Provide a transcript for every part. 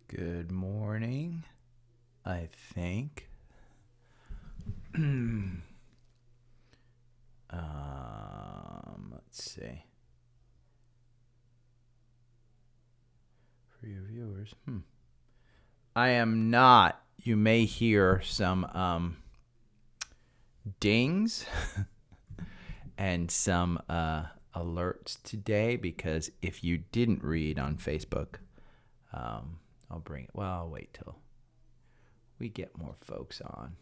Good morning, I think. Let's see. For your viewers, I am not. You may hear some dings and some alerts today because if you didn't read on Facebook, I'll bring it. Well, I'll wait till we get more folks on.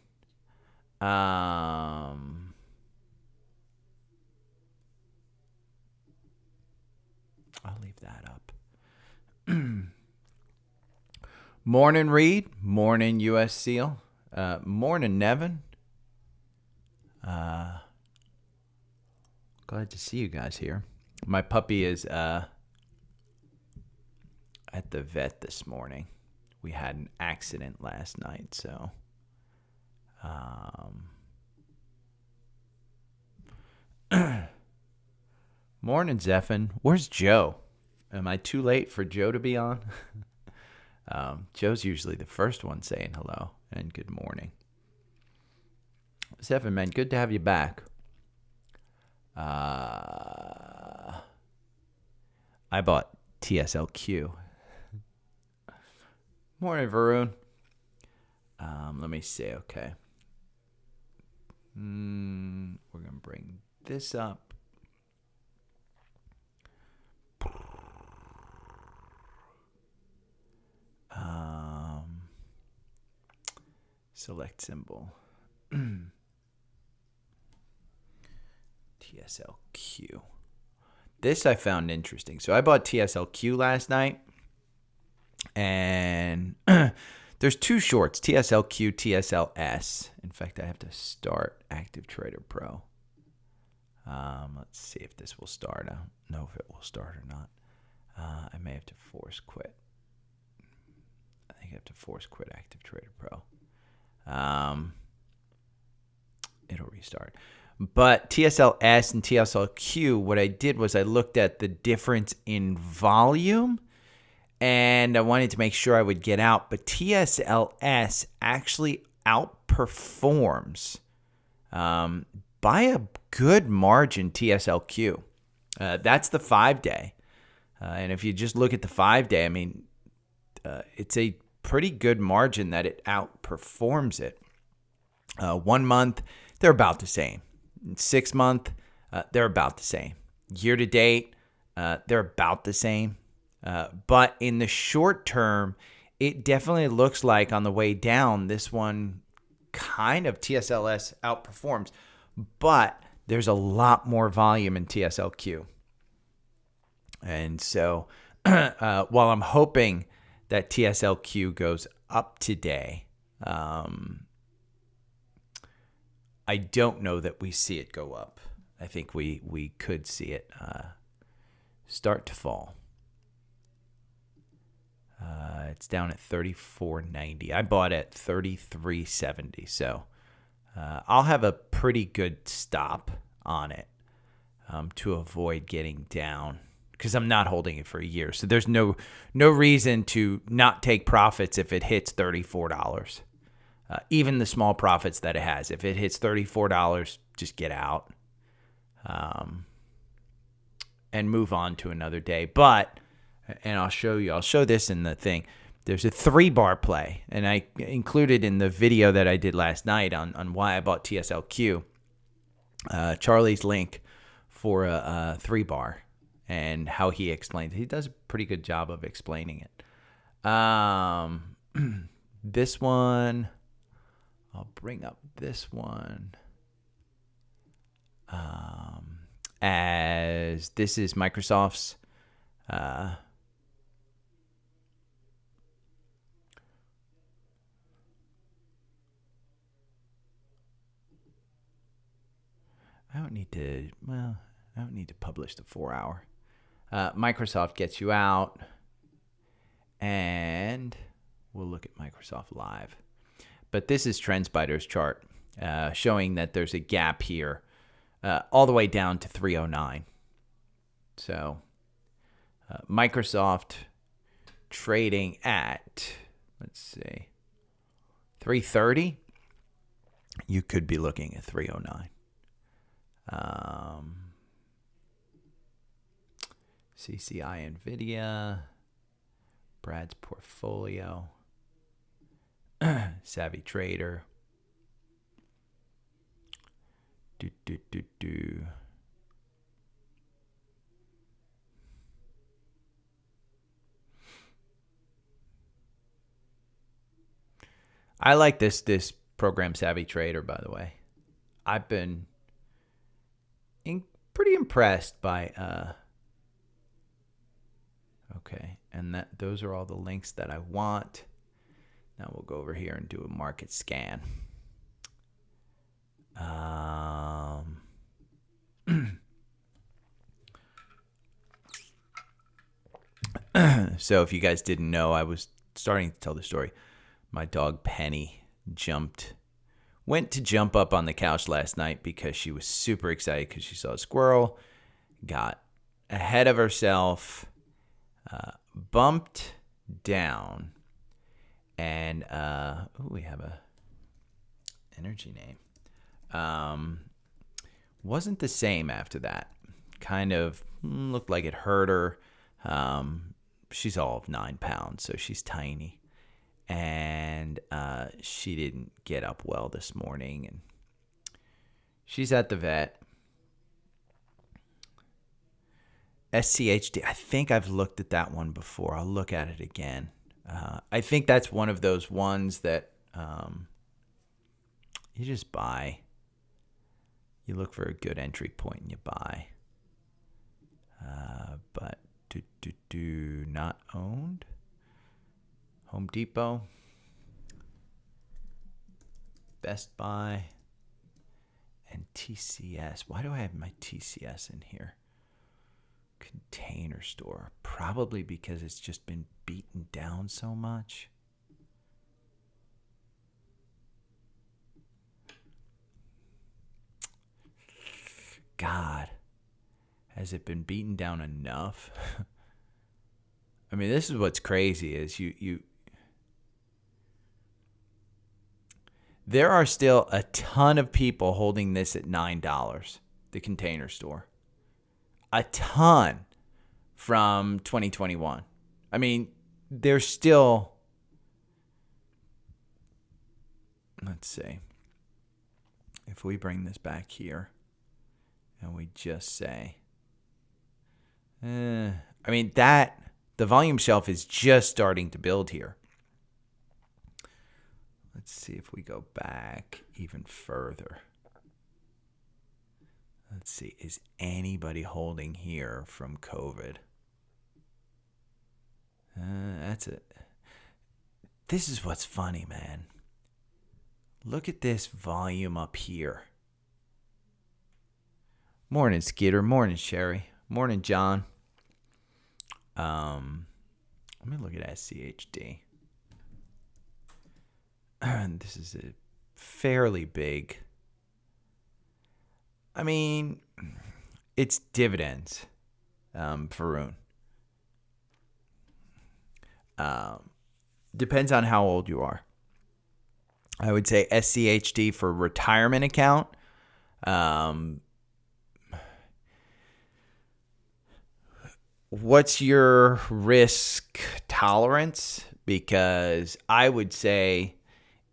I'll leave that up. Morning, Reed. Morning, U.S. SEAL. Morning, Nevin. Glad to see you guys here. My puppy is at the vet this morning. We had an accident last night, so morning, Zephin. Where's Joe? Am I too late for Joe to be on? Joe's usually the first one saying hello and good morning. Zephin, man, good to have you back. I bought TSLQ. Morning, Varun. Let me see. Okay. We're going to bring this up. Select symbol. TSLQ. This I found interesting. So I bought TSLQ last night. And there's two shorts, TSLQ, TSLS. In fact, I have to start Active Trader Pro. Let's see if this will start. I don't know if it will start or not. I may have to force quit. I think I have to force quit Active Trader Pro. It'll restart. But TSLS and TSLQ, what I did was I looked at the difference in volume, and I wanted to make sure I would get out. But TSLS actually outperforms by a good margin TSLQ. That's the 5-day. And if you just look at the 5-day, I mean, it's a pretty good margin that it outperforms it. 1 month, they're about the same. 6 month, they're about the same. Year to date, they're about the same. But in the short term, it definitely looks like on the way down, this one kind of TSLS outperforms. But there's a lot more volume in TSLQ. And so while I'm hoping that TSLQ goes up today, I don't know that we see it go up. I think we could see it start to fall. It's down at 34.90. I bought at 33.70. So I'll have a pretty good stop on it to avoid getting down because I'm not holding it for a year. So there's no reason to not take profits if it hits $34. Even the small profits that it has. If it hits $34, just get out and move on to another day. But, and I'll show this in the thing. There's a 3-bar play, and I included in the video that I did last night on why I bought TSLQ, Charlie's link for a 3-bar and how he explains it. He does a pretty good job of explaining it. This one, I'll bring up this one as this is Microsoft's I don't need to publish the 4-hour. Microsoft gets you out, and we'll look at Microsoft Live. But this is TrendSpider's chart showing that there's a gap here all the way down to 309. So Microsoft trading at, let's see, 330, you could be looking at 309. CCI NVIDIA, Brad's portfolio, Savvy Trader. I like this program, Savvy Trader, by the way. I've been pretty impressed by okay, and those are all the links that I want. Now we'll go over here and do a market scan. So if you guys didn't know, I was starting to tell the story. My dog Penny went to jump up on the couch last night because she was super excited because she saw a squirrel, got ahead of herself, bumped down, and we have a energy name. Wasn't the same after that. Kind of looked like it hurt her. She's all of 9 pounds, so she's tiny. And she didn't get up well this morning, and she's at the vet. SCHD, I think I've looked at that one before. I'll look at it again. I think that's one of those ones that you just buy. You look for a good entry point and you buy. But not owned. Home Depot, Best Buy, and TCS. Why do I have my TCS in here? Container Store. Probably because it's just been beaten down so much. God, has it been beaten down enough? I mean, this is what's crazy is there are still a ton of people holding this at $9, the Container Store. A ton from 2021. I mean, there's still, let's see, if we bring this back here and we just say, I mean, the volume shelf is just starting to build here. Let's see if we go back even further. Let's see, is anybody holding here from COVID? That's it. This is what's funny, man. Look at this volume up here. Morning, Skeeter. Morning, Sherry. Morning, John. Let me look at SCHD. This is a fairly big. I mean, it's dividends, Varun. Depends on how old you are. I would say SCHD for retirement account. What's your risk tolerance? Because I would say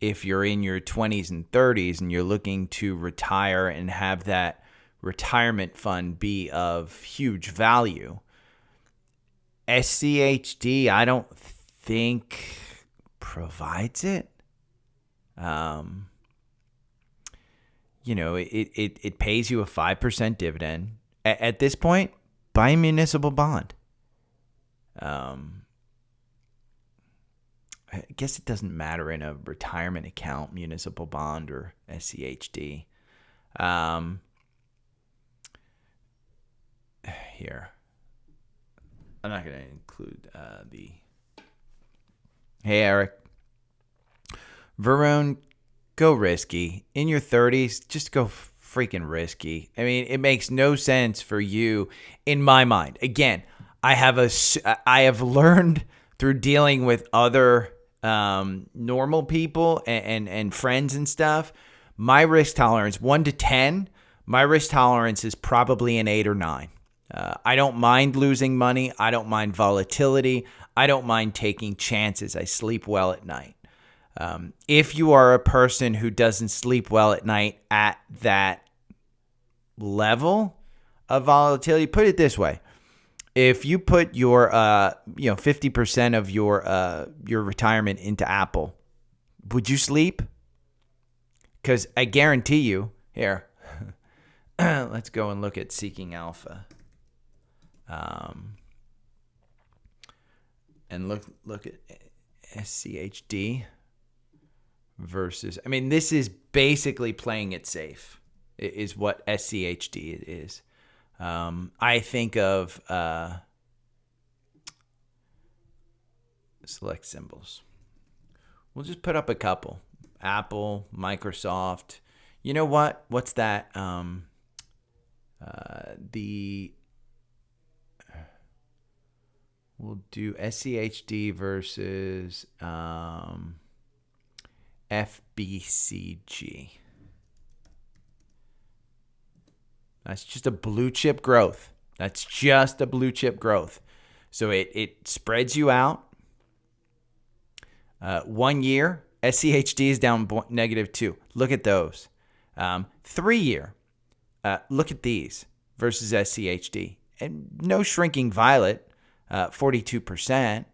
if you're in your 20s and 30s and you're looking to retire and have that retirement fund be of huge value, SCHD, I don't think provides it. It pays you a 5% dividend. At this point, buy a municipal bond. I guess it doesn't matter in a retirement account, municipal bond or SCHD. Here. I'm not going to include the... Hey, Eric. Varun, go risky. In your 30s, just go freaking risky. I mean, it makes no sense for you, in my mind. Again, I have learned through dealing with other normal people and friends and stuff, my risk tolerance, 1 to 10, my risk tolerance is probably an 8 or 9. I don't mind losing money. I don't mind volatility. I don't mind taking chances. I sleep well at night. If you are a person who doesn't sleep well at night at that level of volatility, put it this way. If you put your 50% of your retirement into Apple, would you sleep? Because I guarantee you, here, let's go and look at Seeking Alpha. And look at SCHD versus, I mean, this is basically playing it safe, is what SCHD is. I think of select symbols. We'll just put up a couple. Apple, Microsoft. You know what? What's that? We'll do SCHD versus FBCG. That's just a blue chip growth. That's just a blue chip growth. So it spreads you out. 1 year, SCHD is down -2. Look at those. 3 year, look at these versus SCHD. And no shrinking violet, 42%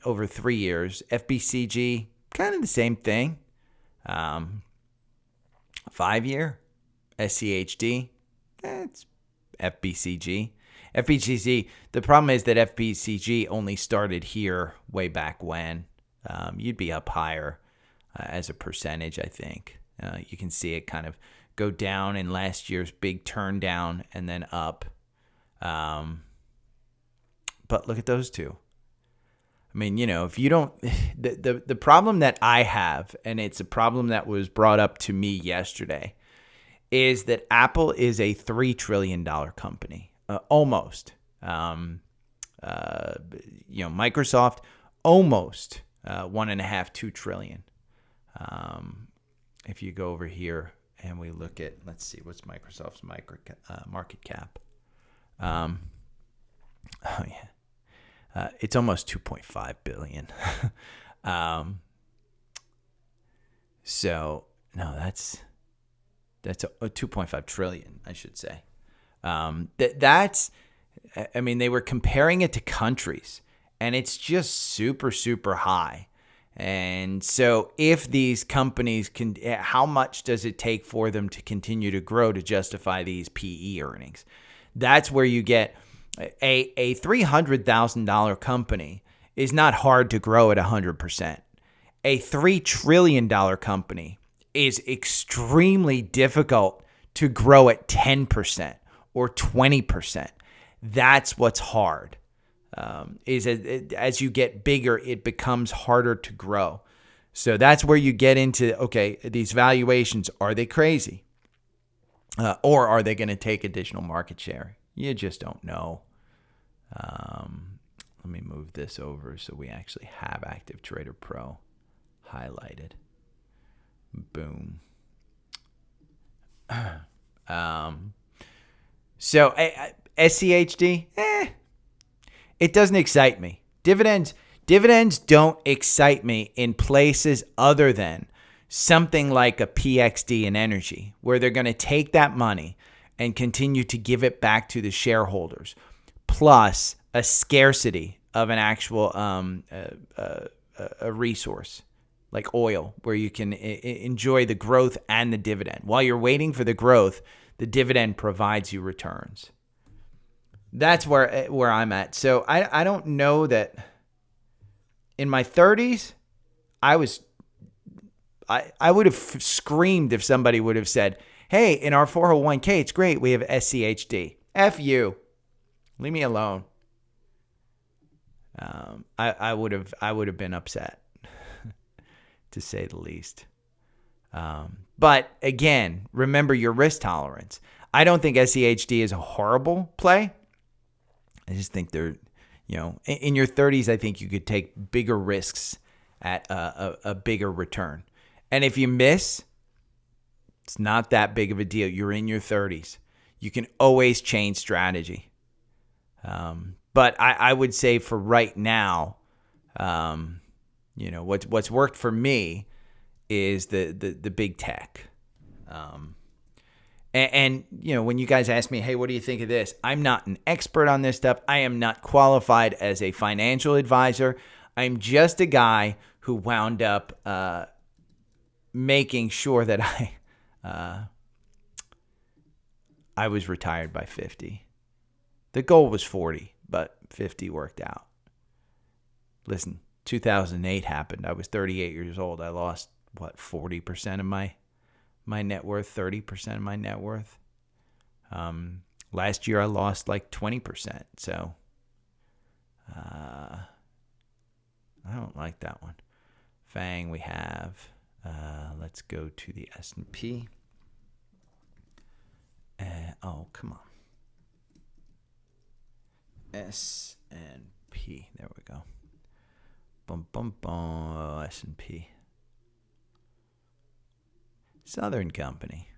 over 3 years. FBCG, kind of the same thing. 5 year, SCHD, it's FBCG. FBCG, the problem is that FBCG only started here way back when. You'd be up higher as a percentage, I think. You can see it kind of go down in last year's big turn down and then up. But look at those two. I mean, if you don't, the problem that I have, and it's a problem that was brought up to me yesterday, is that Apple is a $3 trillion company, almost. Microsoft, almost 1.5, 2 trillion. If you go over here and we look at, let's see, what's Microsoft's market cap? It's almost 2.5 billion. So no, that's a 2.5 trillion, I should say. That's, I mean, they were comparing it to countries, and it's just super, super high. And so if these companies can, how much does it take for them to continue to grow to justify these PE earnings? That's where you get a $300,000 company is not hard to grow at 100%. A $3 trillion company is extremely difficult to grow at 10% or 20%. That's what's hard. As you get bigger, it becomes harder to grow. So that's where you get into, okay, these valuations, are they crazy? Or are they going to take additional market share? You just don't know. Let me move this over so we actually have Active Trader Pro highlighted. Boom. So SCHD, it doesn't excite me. Dividends don't excite me in places other than something like a PXD and energy, where they're going to take that money and continue to give it back to the shareholders, plus a scarcity of an actual a resource like oil, where you can enjoy the growth and the dividend. While you're waiting for the growth, the dividend provides you returns. That's where I'm at. So I don't know that in my 30s, I would have screamed if somebody would have said, hey, in our 401k, it's great, we have SCHD. F you. Leave me alone. I would have been upset, to say the least. But again, remember your risk tolerance. I don't think SCHD is a horrible play. I just think in your 30s, I think you could take bigger risks at a bigger return. And if you miss, it's not that big of a deal. You're in your 30s. You can always change strategy. But I would say for right now, what's worked for me is the big tech. And when you guys ask me, hey, what do you think of this? I'm not an expert on this stuff. I am not qualified as a financial advisor. I'm just a guy who wound up making sure that I was retired by 50. The goal was 40, but 50 worked out. Listen, 2008 happened. I was 38 years old. I lost, 40% of my net worth, 30% of my net worth. Last year I lost like 20%. So I don't like that one. FANG we have. Let's go to the S&P. Oh, come on. S&P. There we go. Bum, bum, bum. S&P. Southern Company.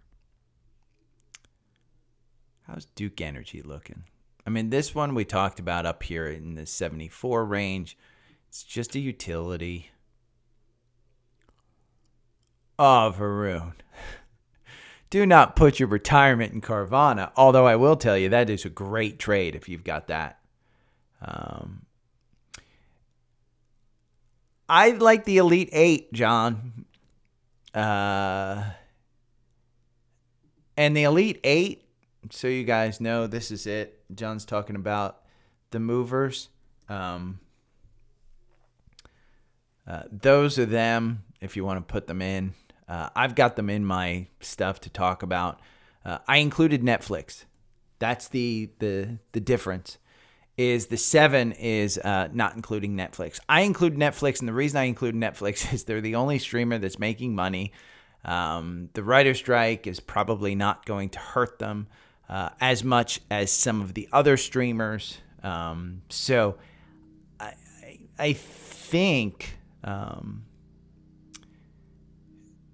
How's Duke Energy looking? I mean, this one we talked about up here in the 74 range. It's just a utility. Oh, Varun. Do not put your retirement in Carvana, although I will tell you that is a great trade if you've got that. I like the Elite 8, John. And the Elite 8, so you guys know, this is it. John's talking about the movers. Those are them, if you want to put them in. I've got them in my stuff to talk about. I included Netflix. That's the difference. Is the 7 is not including Netflix. I include Netflix, and the reason I include Netflix is they're the only streamer that's making money. The writer strike is probably not going to hurt them as much as some of the other streamers. So I think,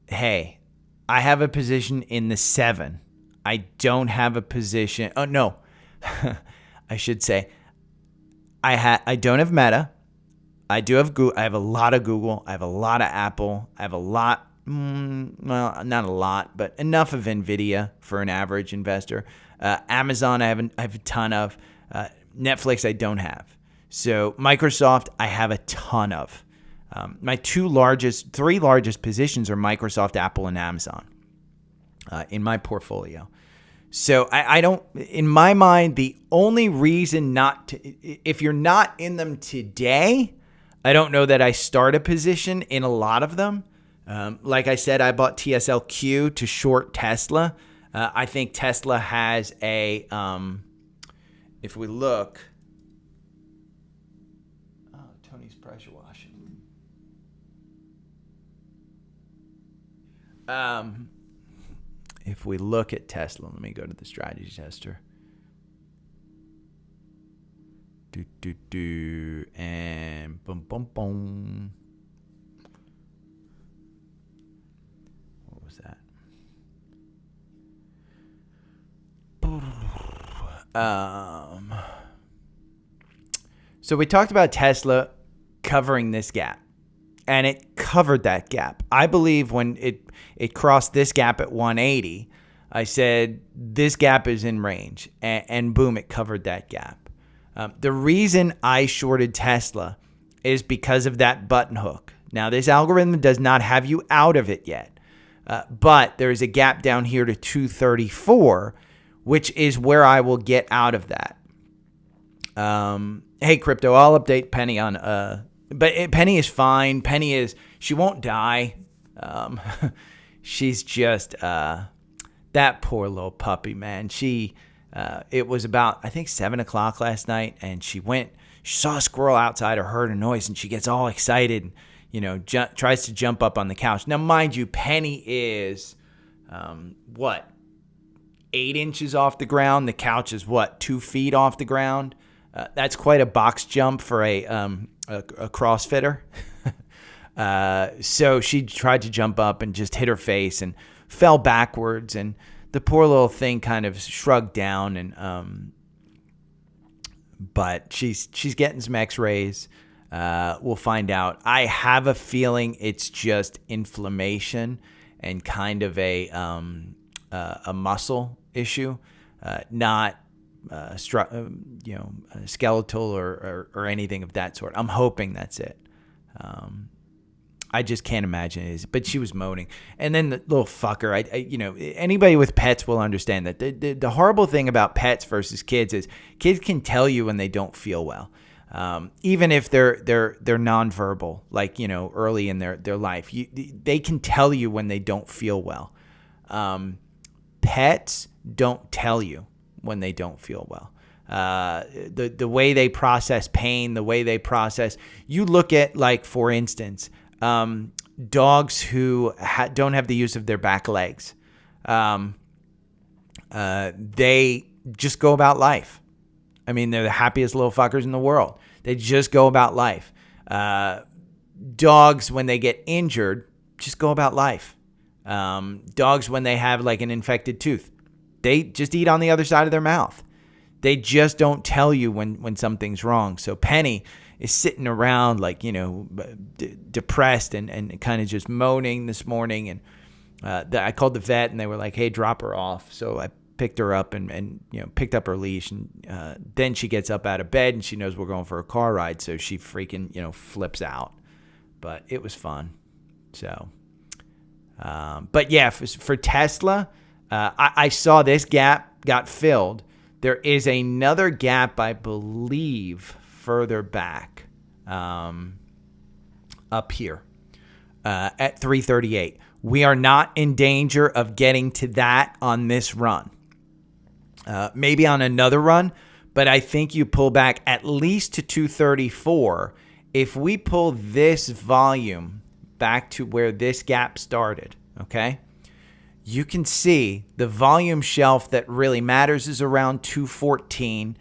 hey, I have a position in the 7. I don't have a position. Oh, no. I should say, I don't have Meta. I do have Google. I have a lot of Google. I have a lot of Apple. I have a lot, well, not a lot, but enough of NVIDIA for an average investor. Amazon, I have a ton of. Netflix, I don't have. So Microsoft, I have a ton of. My three largest positions are Microsoft, Apple, and Amazon in my portfolio. So I don't, in my mind, the only reason not to, if you're not in them today, I don't know that I start a position in a lot of them. Like I said, I bought TSLQ to short Tesla. I think Tesla has a, if we look, Tony's pressure washing. If we look at Tesla, let me go to the strategy tester. And boom, boom, boom. What was that? So we talked about Tesla covering this gap, and it covered that gap. I believe when it crossed this gap at 180, I said this gap is in range, and boom, it covered that gap. The reason I shorted Tesla is because of that button hook. Now, this algorithm does not have you out of it yet, but there is a gap down here to 234, which is where I will get out of that. Hey, crypto, I'll update Penny on, but Penny is fine. She won't die. She's just, that poor little puppy, man. It was about, I think, 7 o'clock last night, and she saw a squirrel outside or heard a noise, and she gets all excited, and, tries to jump up on the couch. Now, mind you, Penny is, 8 inches off the ground? The couch is 2 feet off the ground? That's quite a box jump for a CrossFitter. So she tried to jump up and just hit her face and fell backwards, and the poor little thing kind of shrugged down, and but she's getting some x-rays. We'll find out. I have a feeling it's just inflammation and kind of a muscle issue, not skeletal or anything of that sort. I'm hoping that's it. I just can't imagine it is. But she was moaning, and then the little fucker. Anybody with pets will understand that the horrible thing about pets versus kids is kids can tell you when they don't feel well, even if they're nonverbal, like early in their life. They can tell you when they don't feel well. Pets don't tell you when they don't feel well. The way they process pain, the way they process. You look at, like, for instance, dogs who don't have the use of their back legs. They just go about life. I mean, they're the happiest little fuckers in the world. They just go about life. Dogs, when they get injured, just go about life. Dogs, when they have like an infected tooth, they just eat on the other side of their mouth. They just don't tell you when something's wrong. So Penny is sitting around like, depressed and kind of just moaning this morning. And I called the vet, and they were like, hey, drop her off. So I picked her up and picked up her leash. And then she gets up out of bed, and she knows we're going for a car ride. So she freaking, flips out. But it was fun. So, but yeah, for Tesla, I saw this gap got filled. There is another gap, I believe, further back, up here, at 338. We are not in danger of getting to that on this run. Maybe on another run, but I think you pull back at least to 234. If we pull this volume back to where this gap started, okay, you can see the volume shelf that really matters is around 214.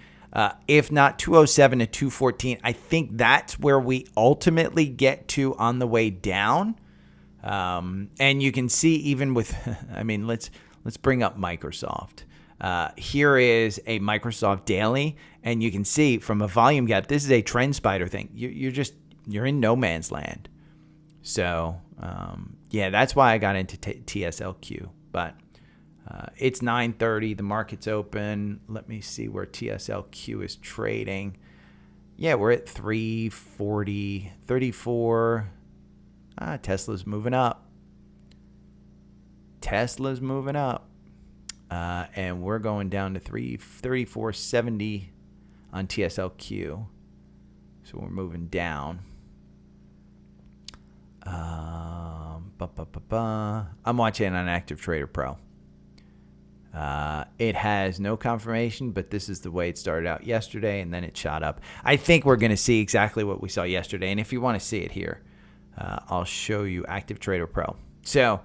If not 207 to 214, I think that's where we ultimately get to on the way down. And you can see even with, let's bring up Microsoft. Here is a Microsoft daily, and you can see from a volume gap, this is a trend spider thing. You're in no man's land. So, yeah, that's why I got into TSLQ. But it's 9:30. The market's open. Let me see where TSLQ is trading. Yeah, we're at 340, 34. Tesla's moving up. Tesla's moving up. And we're going down to 334.70 on TSLQ. So we're moving down. I'm watching on Active Trader Pro. It has no confirmation, but this is the way it started out yesterday, and then it shot up. I think we're going to see exactly what we saw yesterday, and if you want to see it here, I'll show you Active Trader Pro. So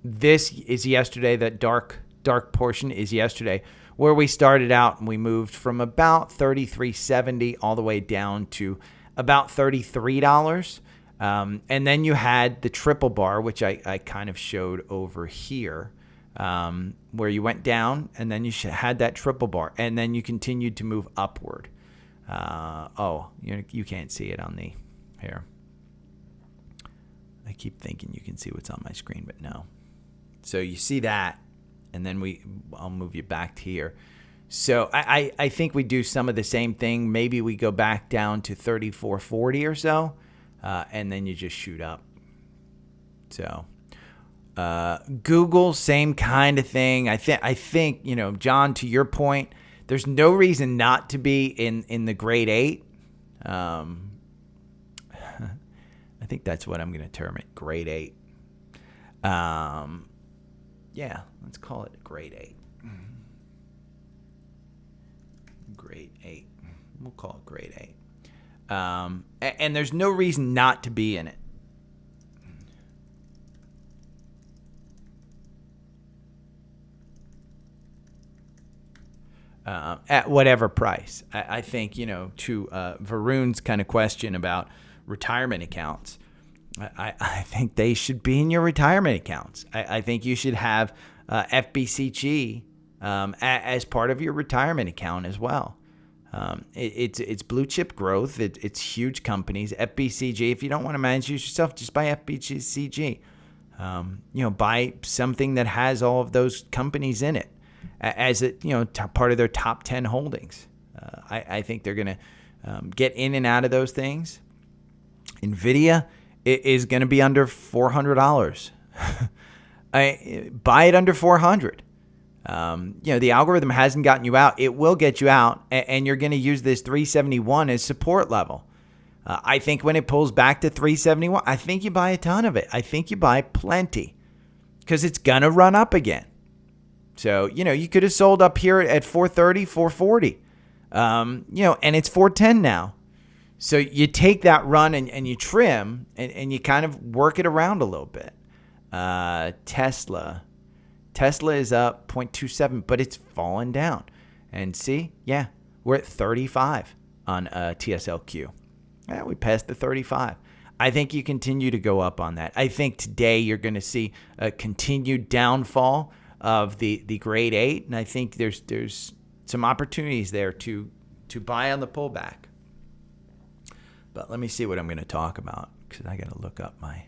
this is yesterday. That dark portion is yesterday, where we started out and we moved from about $33.70 all the way down to about $33. And then you had the triple bar, which I kind of showed over here, where you went down and then you had that triple bar, and then you continued to move upward. You can't see it on the here. I keep thinking you can see what's on my screen, but no. So you see that, and then I'll move you back to here. So I think we do some of the same thing. Maybe we go back down to 34.40 or so. And then you just shoot up. So, Google, same kind of thing. I think, John, to your point, there's no reason not to be in the grade 8. I think that's what I'm going to term it, grade 8. Yeah, let's call it grade 8. Grade 8. We'll call it grade 8. And there's no reason not to be in it. at whatever price. I think, to Varun's kind of question about retirement accounts, I think they should be in your retirement accounts. I think you should have FBCG as part of your retirement account as well. It's blue chip growth. It's huge companies. FBCG, if you don't want to manage it yourself, just buy FBCG. Buy something that has all of those companies in it as part of their top 10 holdings. I think they're going to get in and out of those things. NVIDIA is going to be under $400. Buy it under $400. The algorithm hasn't gotten you out. It will get you out, and you're going to use this 371 as support level. I think when it pulls back to 371, I think you buy a ton of it. I think you buy plenty because it's going to run up again. So, you could have sold up here at 430, 440, and it's 410 now. So you take that run and you trim and you kind of work it around a little bit. Tesla is up 0.27, but it's fallen down. And see, we're at 35 on TSLQ. Yeah, we passed the 35. I think you continue to go up on that. I think today you're going to see a continued downfall of the grade 8, and I think there's some opportunities there to buy on the pullback. But let me see what I'm going to talk about because I got to look up my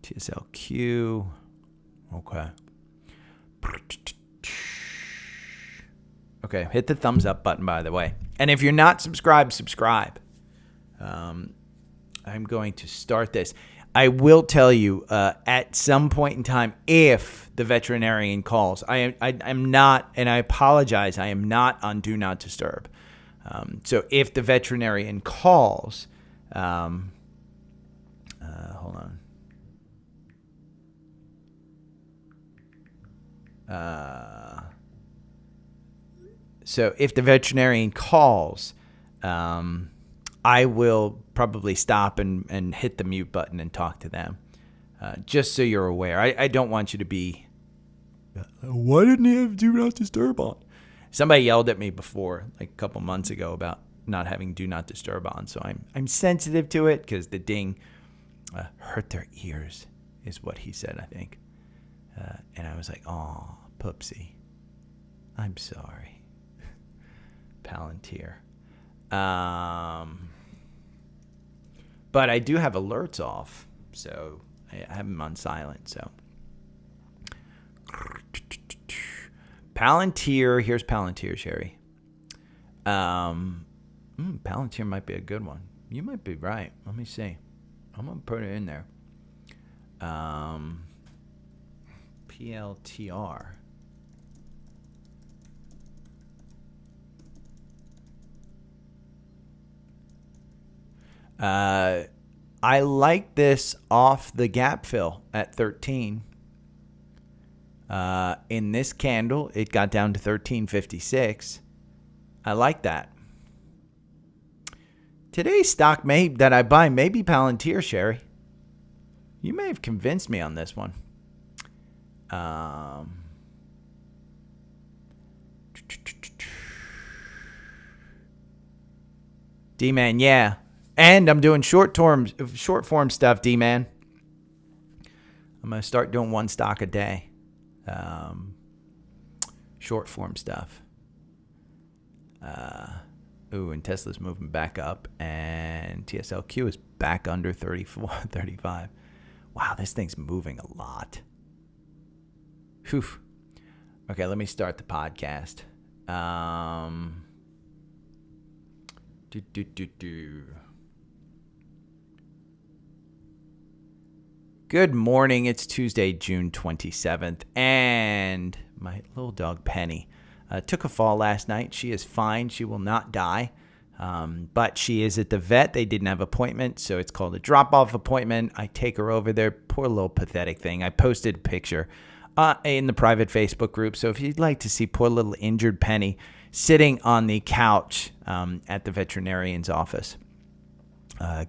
TSLQ. Okay. Okay, hit the thumbs up button, by the way. And if you're not subscribed, subscribe. I'm going to start this. I will tell you at some point in time if the veterinarian calls. I'm not, and I apologize, I am not on Do Not Disturb. So if the veterinarian calls, hold on. So if the veterinarian calls, I will probably stop and hit the mute button and talk to them, just so you're aware. I don't want you to be, why didn't he have Do Not Disturb on? Somebody yelled at me before, like a couple months ago, about not having Do Not Disturb on. So I'm sensitive to it because the ding hurt their ears, is what he said, I think. And I was like, oh, Poopsie. I'm sorry. Palantir. But I do have alerts off, so I have them on silent. So Palantir, here's Palantir, Sherry. Palantir might be a good one. You might be right. Let me see. I'm gonna put it in there. PLTR. I like this off the gap fill at 13. In this candle, it got down to 13.56. I like that. Today's stock that I buy may be Palantir, Sherry. You may have convinced me on this one. D-Man, yeah. And I'm doing short form stuff, D-Man. I'm going to start doing one stock a day. Short form stuff. And Tesla's moving back up, and TSLQ is back under 34, 35. Wow, this thing's moving a lot. Whew. Okay, let me start the podcast. Good morning. It's Tuesday, June 27th, and my little dog Penny took a fall last night. She is fine. She will not die, but she is at the vet. They didn't have an appointment, so it's called a drop-off appointment. I take her over there. Poor little pathetic thing. I posted a picture in the private Facebook group, so if you'd like to see poor little injured Penny sitting on the couch at the veterinarian's office,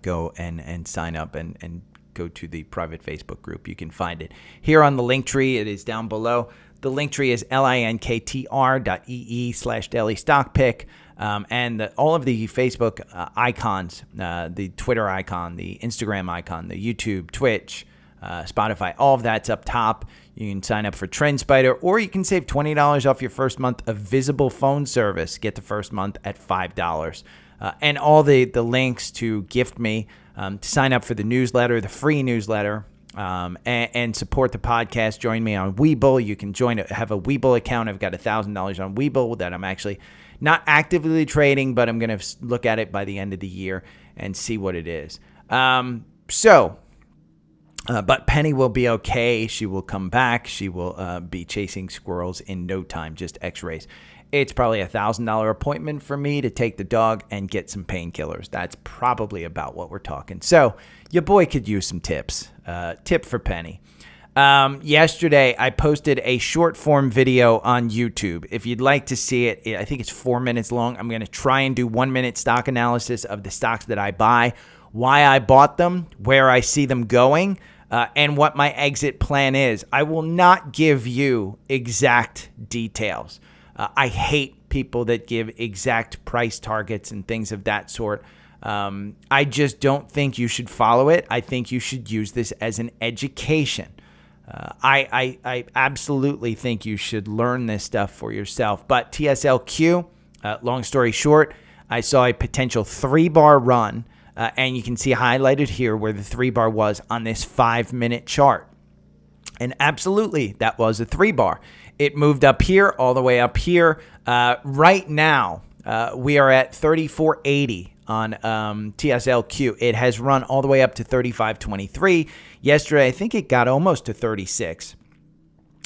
go and sign up and go to the private Facebook group. You can find it here on the link tree. It is down below. The link tree is linktr.ee/dailystockpick. And all of the Facebook icons, the Twitter icon, the Instagram icon, the YouTube, Twitch, Spotify, all of that's up top. You can sign up for TrendSpider, or you can save $20 off your first month of Visible Phone Service. Get the first month at $5. And all the links to gift me, to sign up for the newsletter, the free newsletter, and support the podcast. Join me on Webull. You can have a Webull account. I've got $1,000 on Webull that I'm actually not actively trading, but I'm going to look at it by the end of the year and see what it is. But Penny will be okay. She will come back. She will be chasing squirrels in no time, just x-rays. It's probably a $1,000 appointment for me to take the dog and get some painkillers. That's probably about what we're talking. So your boy could use some tips. Tip for Penny. Yesterday, I posted a short form video on YouTube. If you'd like to see it, I think it's 4 minutes long. I'm going to try and do 1 minute stock analysis of the stocks that I buy, why I bought them, where I see them going, and what my exit plan is. I will not give you exact details. I hate people that give exact price targets and things of that sort. I just don't think you should follow it. I think you should use this as an education. I absolutely think you should learn this stuff for yourself. But TSLQ, long story short, I saw a potential 3-bar run, and you can see highlighted here where the 3-bar was on this 5-minute chart. And absolutely, that was a 3-bar. It moved up here, all the way up here. Right now, we are at 34.80 on TSLQ. It has run all the way up to 35.23. Yesterday, I think it got almost to 36.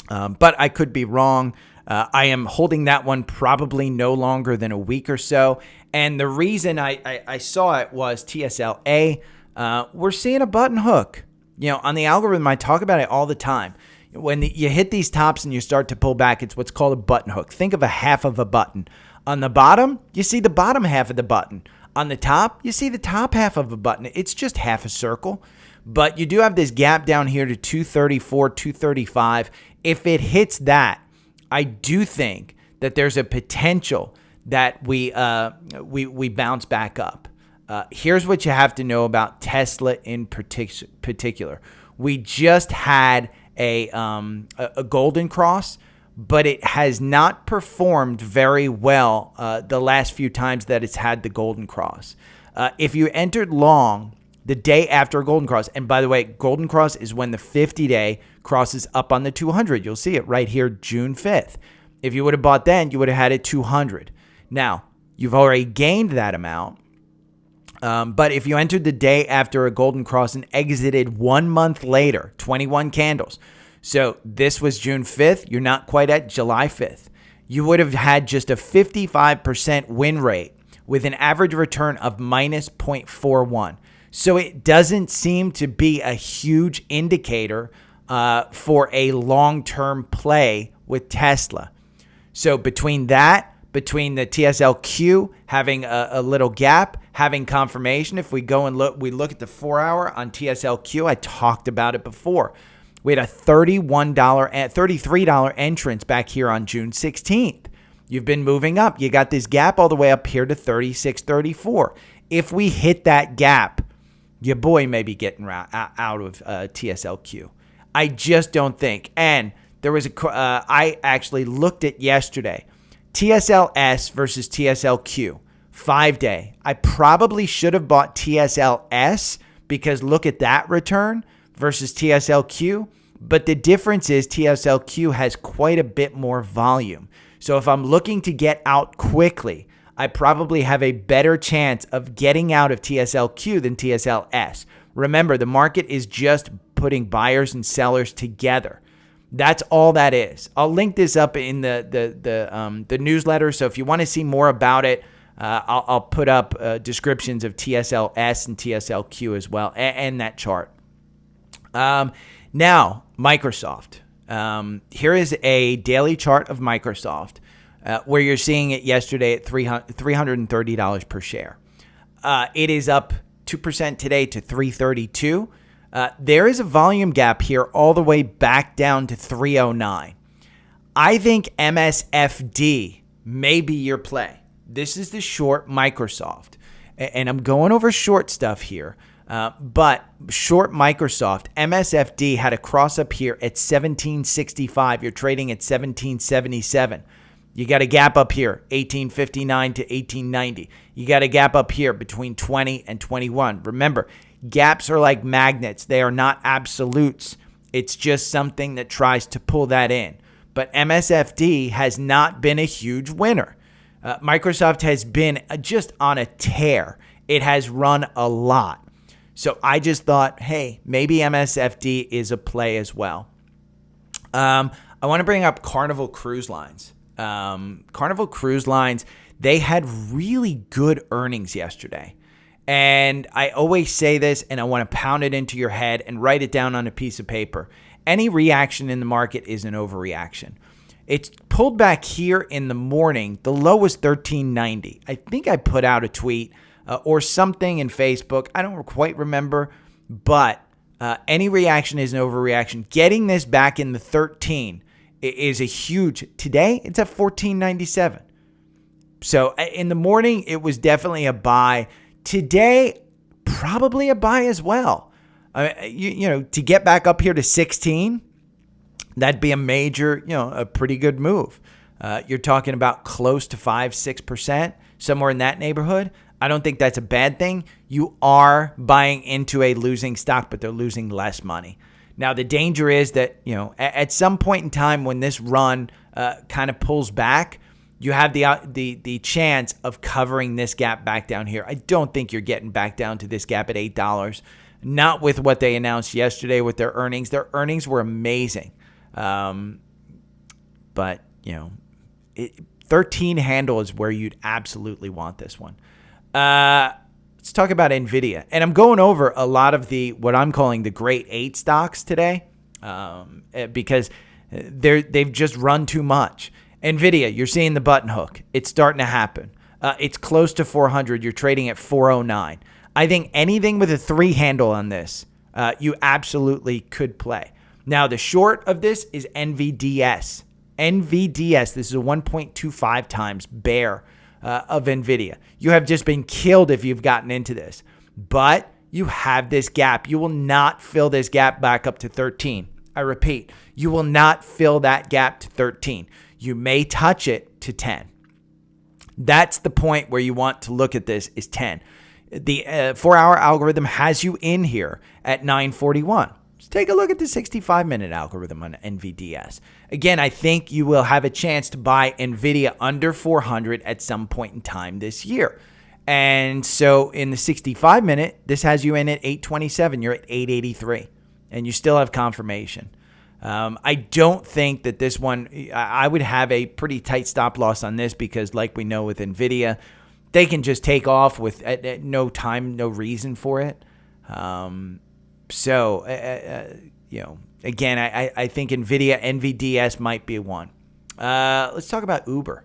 But I could be wrong. I am holding that one probably no longer than a week or so. And the reason I saw it was TSLA. We're seeing a button hook. On the algorithm, I talk about it all the time. When you hit these tops and you start to pull back, it's what's called a button hook. Think of a half of a button. On the bottom, you see the bottom half of the button. On the top, you see the top half of a button. It's just half a circle. But you do have this gap down here to 234, 235. If it hits that, I do think that there's a potential that we bounce back up. Here's what you have to know about Tesla in particular. We just had a golden cross, but it has not performed very well the last few times that it's had the golden cross. If you entered long the day after a golden cross, and by the way, golden cross is when the 50-day crosses up on the 200. You'll see it right here, June 5th. If you would have bought then, you would have had it 200. Now, you've already gained that amount. But if you entered the day after a golden cross and exited 1 month later, 21 candles. So this was June 5th. You're not quite at July 5th. You would have had just a 55% win rate with an average return of minus 0.41. So it doesn't seem to be a huge indicator for a long-term play with Tesla. So between the TSLQ having a little gap, having confirmation, if we go and look at the 4-hour on TSLQ, I talked about it before. We had a $33 entrance back here on June 16th. You've been moving up. You got this gap all the way up here to 36.34. If we hit that gap, your boy may be getting out of TSLQ. I just don't think. And there was I actually looked at yesterday. TSLS versus TSLQ, 5-day. I probably should have bought TSLS because look at that return versus TSLQ. But the difference is TSLQ has quite a bit more volume. So if I'm looking to get out quickly, I probably have a better chance of getting out of TSLQ than TSLS. Remember, the market is just putting buyers and sellers together. That's all that is. I'll link this up in the newsletter. So if you want to see more about it, I'll put up descriptions of TSLS and TSLQ as well, and that chart. Now, Microsoft. Here is a daily chart of Microsoft where you're seeing it yesterday at $330 per share. It is up 2% today to $332. There is a volume gap here all the way back down to 309. I think MSFD may be your play. This is the short Microsoft. And I'm going over short stuff here. But short Microsoft, MSFD had a cross up here at 1765. You're trading at 1777. You got a gap up here, 1859 to 1890. You got a gap up here between 20 and 21. Remember, gaps are like magnets. They are not absolutes. It's just something that tries to pull that in. But MSFD has not been a huge winner. Microsoft has been just on a tear. It has run a lot. So I just thought, hey, maybe MSFD is a play as well. I want to bring up Carnival Cruise Lines. Carnival Cruise Lines, they had really good earnings yesterday. And I always say this, and I want to pound it into your head and write it down on a piece of paper. Any reaction in the market is an overreaction. It's pulled back here in the morning. The low was 1390. I think I put out a tweet or something in Facebook. I don't quite remember, but any reaction is an overreaction. Getting this back in the 13 is a huge. Today, it's at 1497. So in the morning, it was definitely a buy. Today, probably a buy as well. You know, to get back up here to 16, that'd be a major, a pretty good move. You're talking about close to 5-6%, somewhere in that neighborhood. I don't think that's a bad thing. You are buying into a losing stock, but they're losing less money. Now, the danger is that, at some point in time when this run kind of pulls back, you have the chance of covering this gap back down here. I don't think you're getting back down to this gap at $8. Not with what they announced yesterday with their earnings. Their earnings were amazing. But, 13 handle is where you'd absolutely want this one. Let's talk about NVIDIA. And I'm going over a lot of what I'm calling the Great 8 stocks today because they've just run too much. NVIDIA, you're seeing the button hook. It's starting to happen. It's close to 400. You're trading at 409. I think anything with a 3 handle on this, you absolutely could play. Now, the short of this is NVDS. NVDS, this is a 1.25 times bear of NVIDIA. You have just been killed if you've gotten into this. But you have this gap. You will not fill this gap back up to 13. I repeat, you will not fill that gap to 13. You may touch it to 10. That's the point where you want to look at this is 10. The 4-hour algorithm has you in here at 941. Let's take a look at the 65-minute algorithm on NVDS. Again, I think you will have a chance to buy NVIDIA under 400 at some point in time this year. And so in the 65-minute, this has you in at 827. You're at 883. And you still have confirmation. I don't think that this one, I would have a pretty tight stop loss on this because like we know with NVIDIA, they can just take off with at no time, no reason for it. Again, I think NVIDIA, NVDS might be one. Let's talk about Uber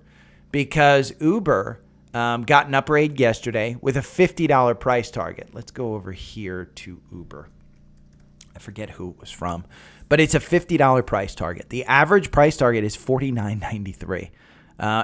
because Uber got an upgrade yesterday with a $50 price target. Let's go over here to Uber. I forget who it was from, but it's a $50 price target. The average price target is $49.93.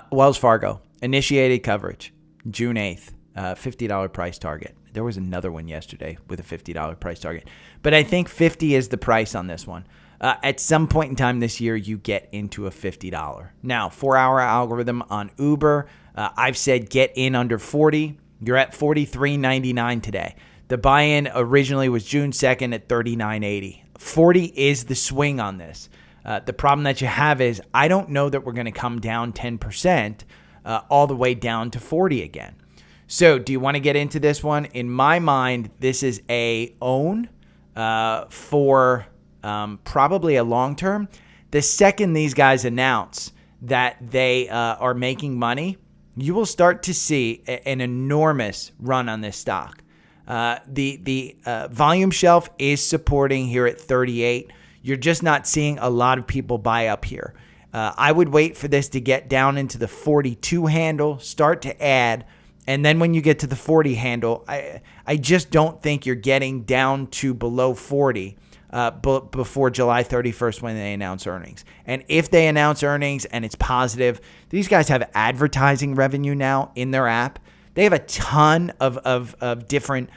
Wells Fargo initiated coverage June 8th, $50 price target. There was another one yesterday with a $50 price target, but I think 50 is the price on this one. At some point in time this year, you get into a $50. Now, 4-hour algorithm on Uber. I've said get in under 40. You're at $43.99 today. The buy-in originally was June 2nd at $39.80. 40 is the swing on this. The problem that you have is I don't know that we're going to come down 10% all the way down to 40 again. So do you want to get into this one? In my mind, this is a own for probably a long term. The second these guys announce that they are making money, you will start to see an enormous run on this stock. The volume shelf is supporting here at 38. You're just not seeing a lot of people buy up here. I would wait for this to get down into the 42 handle, start to add, And then when you get to the 40 handle, I just don't think you're getting down to below 40 before July 31st when they announce earnings. And if they announce earnings and it's positive, these guys have advertising revenue now in their app. They have a ton of different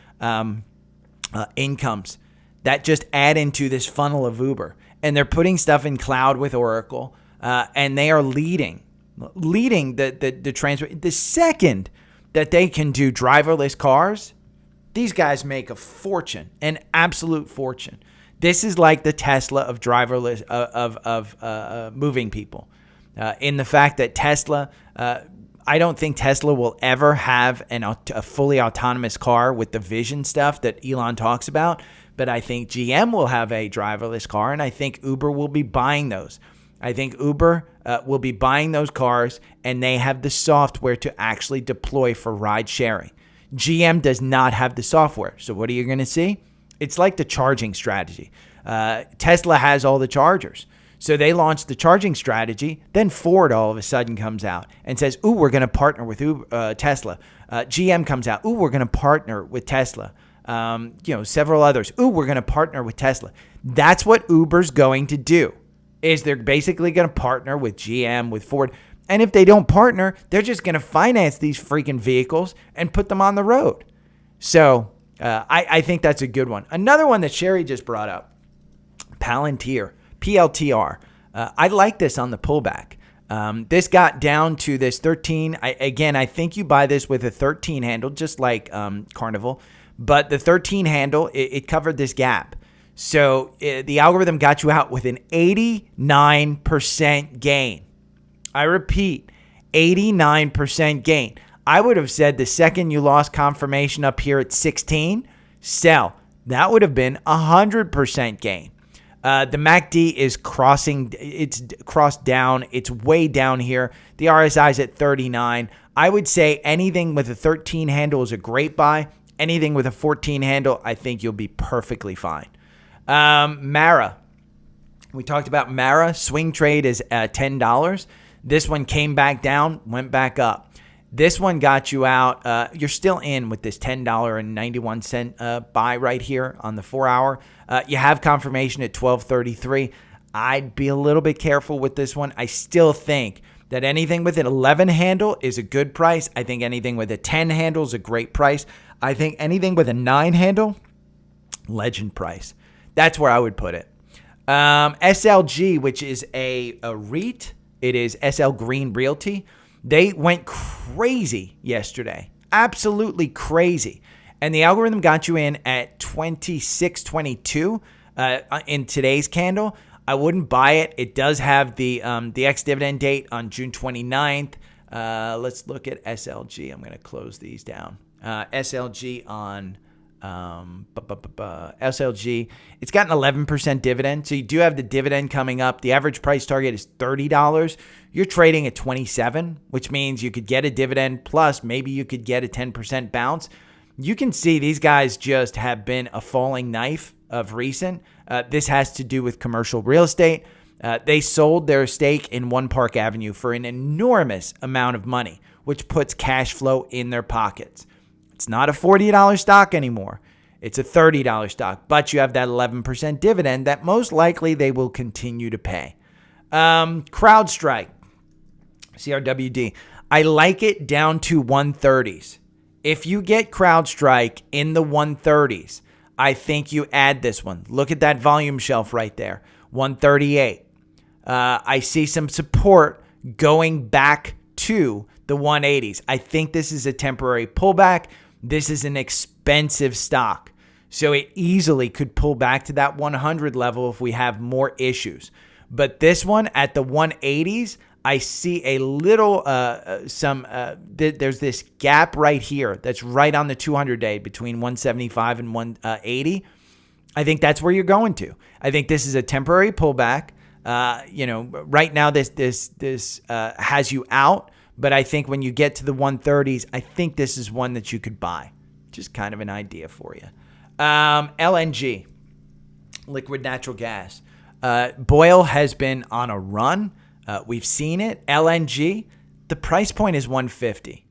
incomes that just add into this funnel of Uber. And they're putting stuff in cloud with Oracle, and they are leading the transfer. The second that they can do driverless cars, these guys make a fortune, an absolute fortune. This is like the Tesla of driverless, of moving people. In the fact that Tesla, I don't think Tesla will ever have a fully autonomous car with the vision stuff that Elon talks about. But I think GM will have a driverless car, and I think Uber will be buying those. I think Uber will be buying those cars, and they have the software to actually deploy for ride sharing. GM does not have the software. So what are you going to see? It's like the charging strategy. Tesla has all the chargers. So they launched the charging strategy. Then Ford all of a sudden comes out and says, ooh, we're going to partner with Tesla. GM comes out. Ooh, we're going to partner with Tesla. Several others. Ooh, we're going to partner with Tesla. That's what Uber's going to do, is they're basically going to partner with GM, with Ford. And if they don't partner, they're just going to finance these freaking vehicles and put them on the road. So I think that's a good one. Another one that Sherry just brought up, Palantir, PLTR. I like this on the pullback. This got down to this 13. I think you buy this with a 13 handle, just like Carnival. But the 13 handle, it covered this gap. So the algorithm got you out with an 89% gain. I repeat, 89% gain. I would have said the second you lost confirmation up here at 16, sell. That would have been 100% gain. The MACD is it's crossed down. It's way down here. The RSI is at 39. I would say anything with a 13 handle is a great buy. Anything with a 14 handle, I think you'll be perfectly fine. Mara. We talked about Mara. Swing trade is at $10. This one came back down, went back up. This one got you out. You're still in with this $10.91 buy right here on the 4-hour. You have confirmation at $12.33. I'd be a little bit careful with this one. I still think that anything with an 11 handle is a good price. I think anything with a 10 handle is a great price. I think anything with a 9 handle, legend price. That's where I would put it. SLG, which is a REIT. It is SL Green Realty. They went crazy yesterday. Absolutely crazy. And the algorithm got you in at 26.22 in today's candle. I wouldn't buy it. It does have the ex-dividend date on June 29th. Let's look at SLG. I'm going to close these down. SLG on SLG. It's got an 11% dividend. So you do have the dividend coming up. The average price target is $30. You're trading at 27, which means you could get a dividend plus maybe you could get a 10% bounce. You can see these guys just have been a falling knife of recent. This has to do with commercial real estate. They sold their stake in One Park Avenue for an enormous amount of money, which puts cash flow in their pockets. It's not a $40 stock anymore. It's a $30 stock, but you have that 11% dividend that most likely they will continue to pay. CrowdStrike, CRWD. I like it down to 130s. If you get CrowdStrike in the 130s, I think you add this one. Look at that volume shelf right there, 138. I see some support going back to the 180s. I think this is a temporary pullback. This is an expensive stock. So it easily could pull back to that 100 level if we have more issues. But this one at the 180s, I see a little, there's this gap right here that's right on the 200-day between 175 and 180. I think that's where you're going to. I think this is a temporary pullback. Right now this has you out. But I think when you get to the 130s, I think this is one that you could buy. Just kind of an idea for you. LNG, liquid natural gas. Boyle has been on a run. We've seen it. LNG, the price point is 150.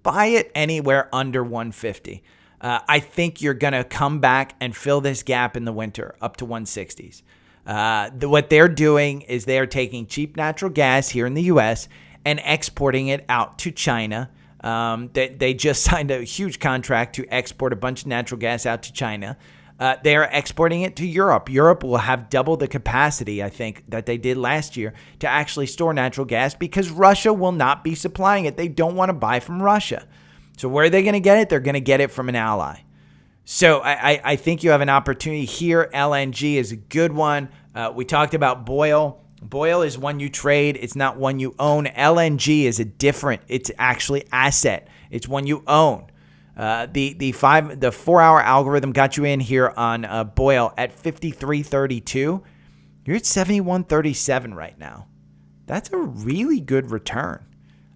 buy it anywhere under 150. I think you're going to come back and fill this gap in the winter up to 160s. What they're doing is they're taking cheap natural gas here in the U.S. and exporting it out to China. They just signed a huge contract to export a bunch of natural gas out to China. They are exporting it to Europe. Europe will have double the capacity, I think, that they did last year to actually store natural gas because Russia will not be supplying it. They don't want to buy from Russia. So where are they going to get it? They're going to get it from an ally. So I think you have an opportunity here. LNG is a good one. We talked about Boyle. Boyle is one you trade. It's not one you own. LNG is it's actually asset. It's one you own. The 4-hour algorithm got you in here on Boyle at 53.32. You're at 71.37 right now. That's a really good return.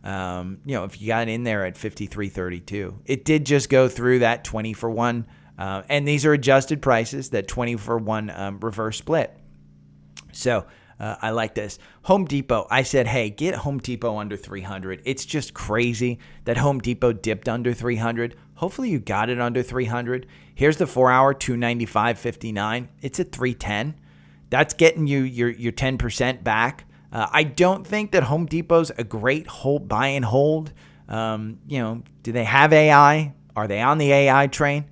If you got in there at 53.32, it did just go through that 20 for 1. And these are adjusted prices, that 20 for 1 reverse split. So I like this. Home Depot, I said, hey, get Home Depot under 300. It's just crazy that Home Depot dipped under 300. Hopefully you got it under 300. Here's the 4-hour, 295.59. It's at 310. That's getting you your 10% back. I don't think that Home Depot's a great buy and hold. Do they have AI? Are they on the AI train?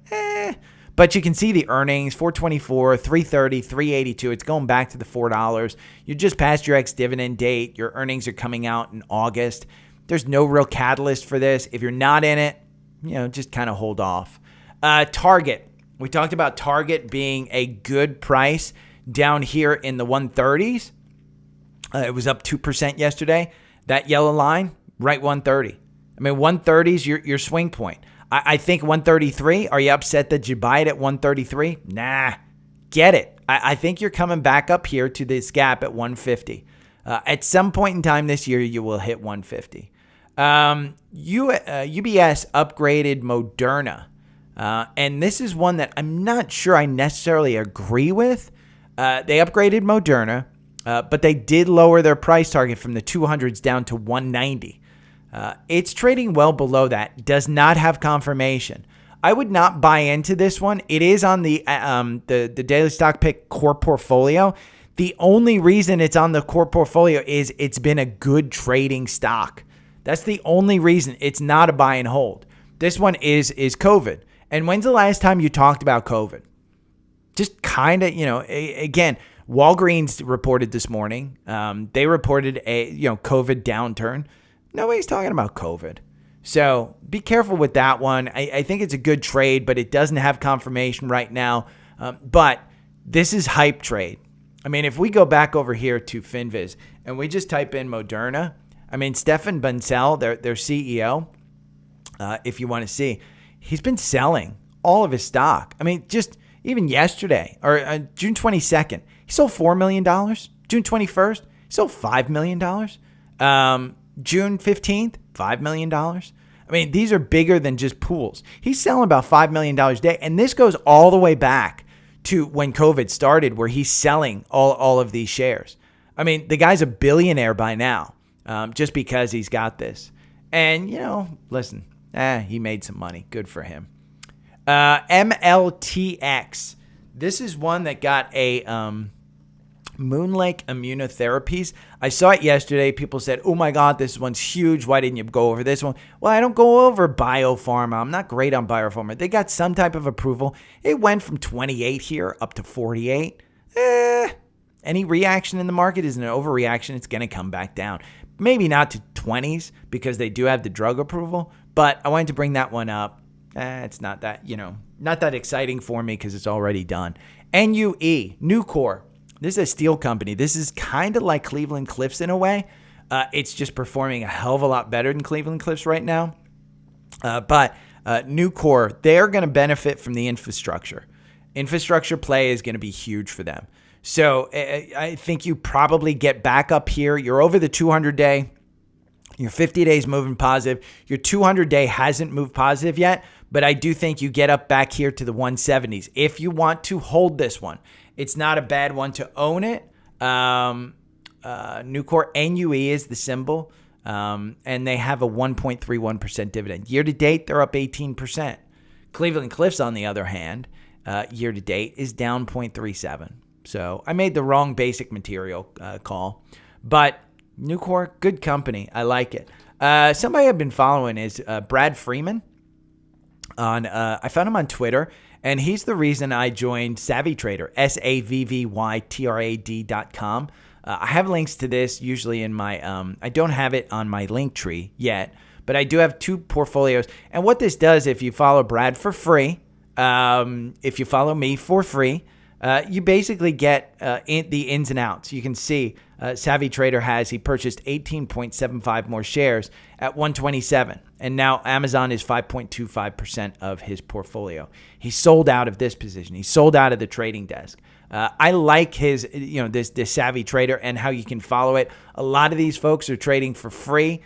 But you can see the earnings, 424, 330, 382. It's going back to the $4. You're just past your ex-dividend date. Your earnings are coming out in August. There's no real catalyst for this. If you're not in it, just kind of hold off. Target. We talked about Target being a good price down here in the 130s. It was up 2% yesterday. That yellow line, right 130. I mean, 130 is your swing point. I think 133. Are you upset that you buy it at 133? Nah, get it. I think you're coming back up here to this gap at 150. At some point in time this year, you will hit 150. UBS upgraded Moderna. And this is one that I'm not sure I necessarily agree with. They upgraded Moderna, but they did lower their price target from the 200s down to 190. It's trading well below that. Does not have confirmation. I would not buy into this one. It is on the daily stock pick core portfolio. The only reason it's on the core portfolio is it's been a good trading stock. That's the only reason. It's not a buy and hold. This one is COVID. And when's the last time you talked about COVID? Just kind of, again, Walgreens reported this morning. They reported a COVID downturn. Nobody's talking about COVID. So be careful with that one. I think it's a good trade, but it doesn't have confirmation right now. But this is hype trade. I mean, if we go back over here to FinViz and we just type in Moderna, I mean, Stefan Bancel, their CEO, if you want to see, he's been selling all of his stock. I mean, just even yesterday or June 22nd, he sold $4 million. June 21st, he sold $5 million. June 15th, $5 million. I mean, these are bigger than just pools. He's selling about $5 million a day. And this goes all the way back to when COVID started, where he's selling all of these shares. I mean, the guy's a billionaire by now, just because he's got this. And, listen, he made some money. Good for him. MLTX. This is one that got a Moonlake Immunotherapies. I saw it yesterday. People said, oh my God, this one's huge. Why didn't you go over this one? Well, I don't go over biopharma. I'm not great on biopharma. They got some type of approval. It went from 28 here up to 48. Any reaction in the market is an overreaction. It's going to come back down. Maybe not to 20s because they do have the drug approval, but I wanted to bring that one up. It's not that, not that exciting for me because it's already done. NUE, Nucor. This is a steel company. This is kind of like Cleveland Cliffs in a way. It's just performing a hell of a lot better than Cleveland Cliffs right now. But Nucor, they're going to benefit from the infrastructure. Infrastructure play is going to be huge for them. So I think you probably get back up here. You're over the 200-day. Your 50 days moving positive. Your 200-day hasn't moved positive yet, but I do think you get up back here to the 170s. If you want to hold this one, it's not a bad one to own it. Nucor, NUE is the symbol. and they have a 1.31% dividend. Year to date, they're up 18%. Cleveland Cliffs, on the other hand, year to date is down 0.37. So I made the wrong basic material call. But Nucor, good company. I like it. Somebody I've been following is Brad Freeman. I found him on Twitter, and he's the reason I joined Savvy Trader, SAVVYTRAD.com. I have links to this usually in my, I don't have it on my link tree yet, but I do have 2 portfolios. And what this does, if you follow Brad for free, if you follow me for free, you basically get the ins and outs. You can see Savvy Trader he purchased 18.75 more shares at 127. And now Amazon is 5.25% of his portfolio. He sold out of this position. He sold out of the trading desk. I like his, this Savvy Trader and how you can follow it. A lot of these folks are trading for free,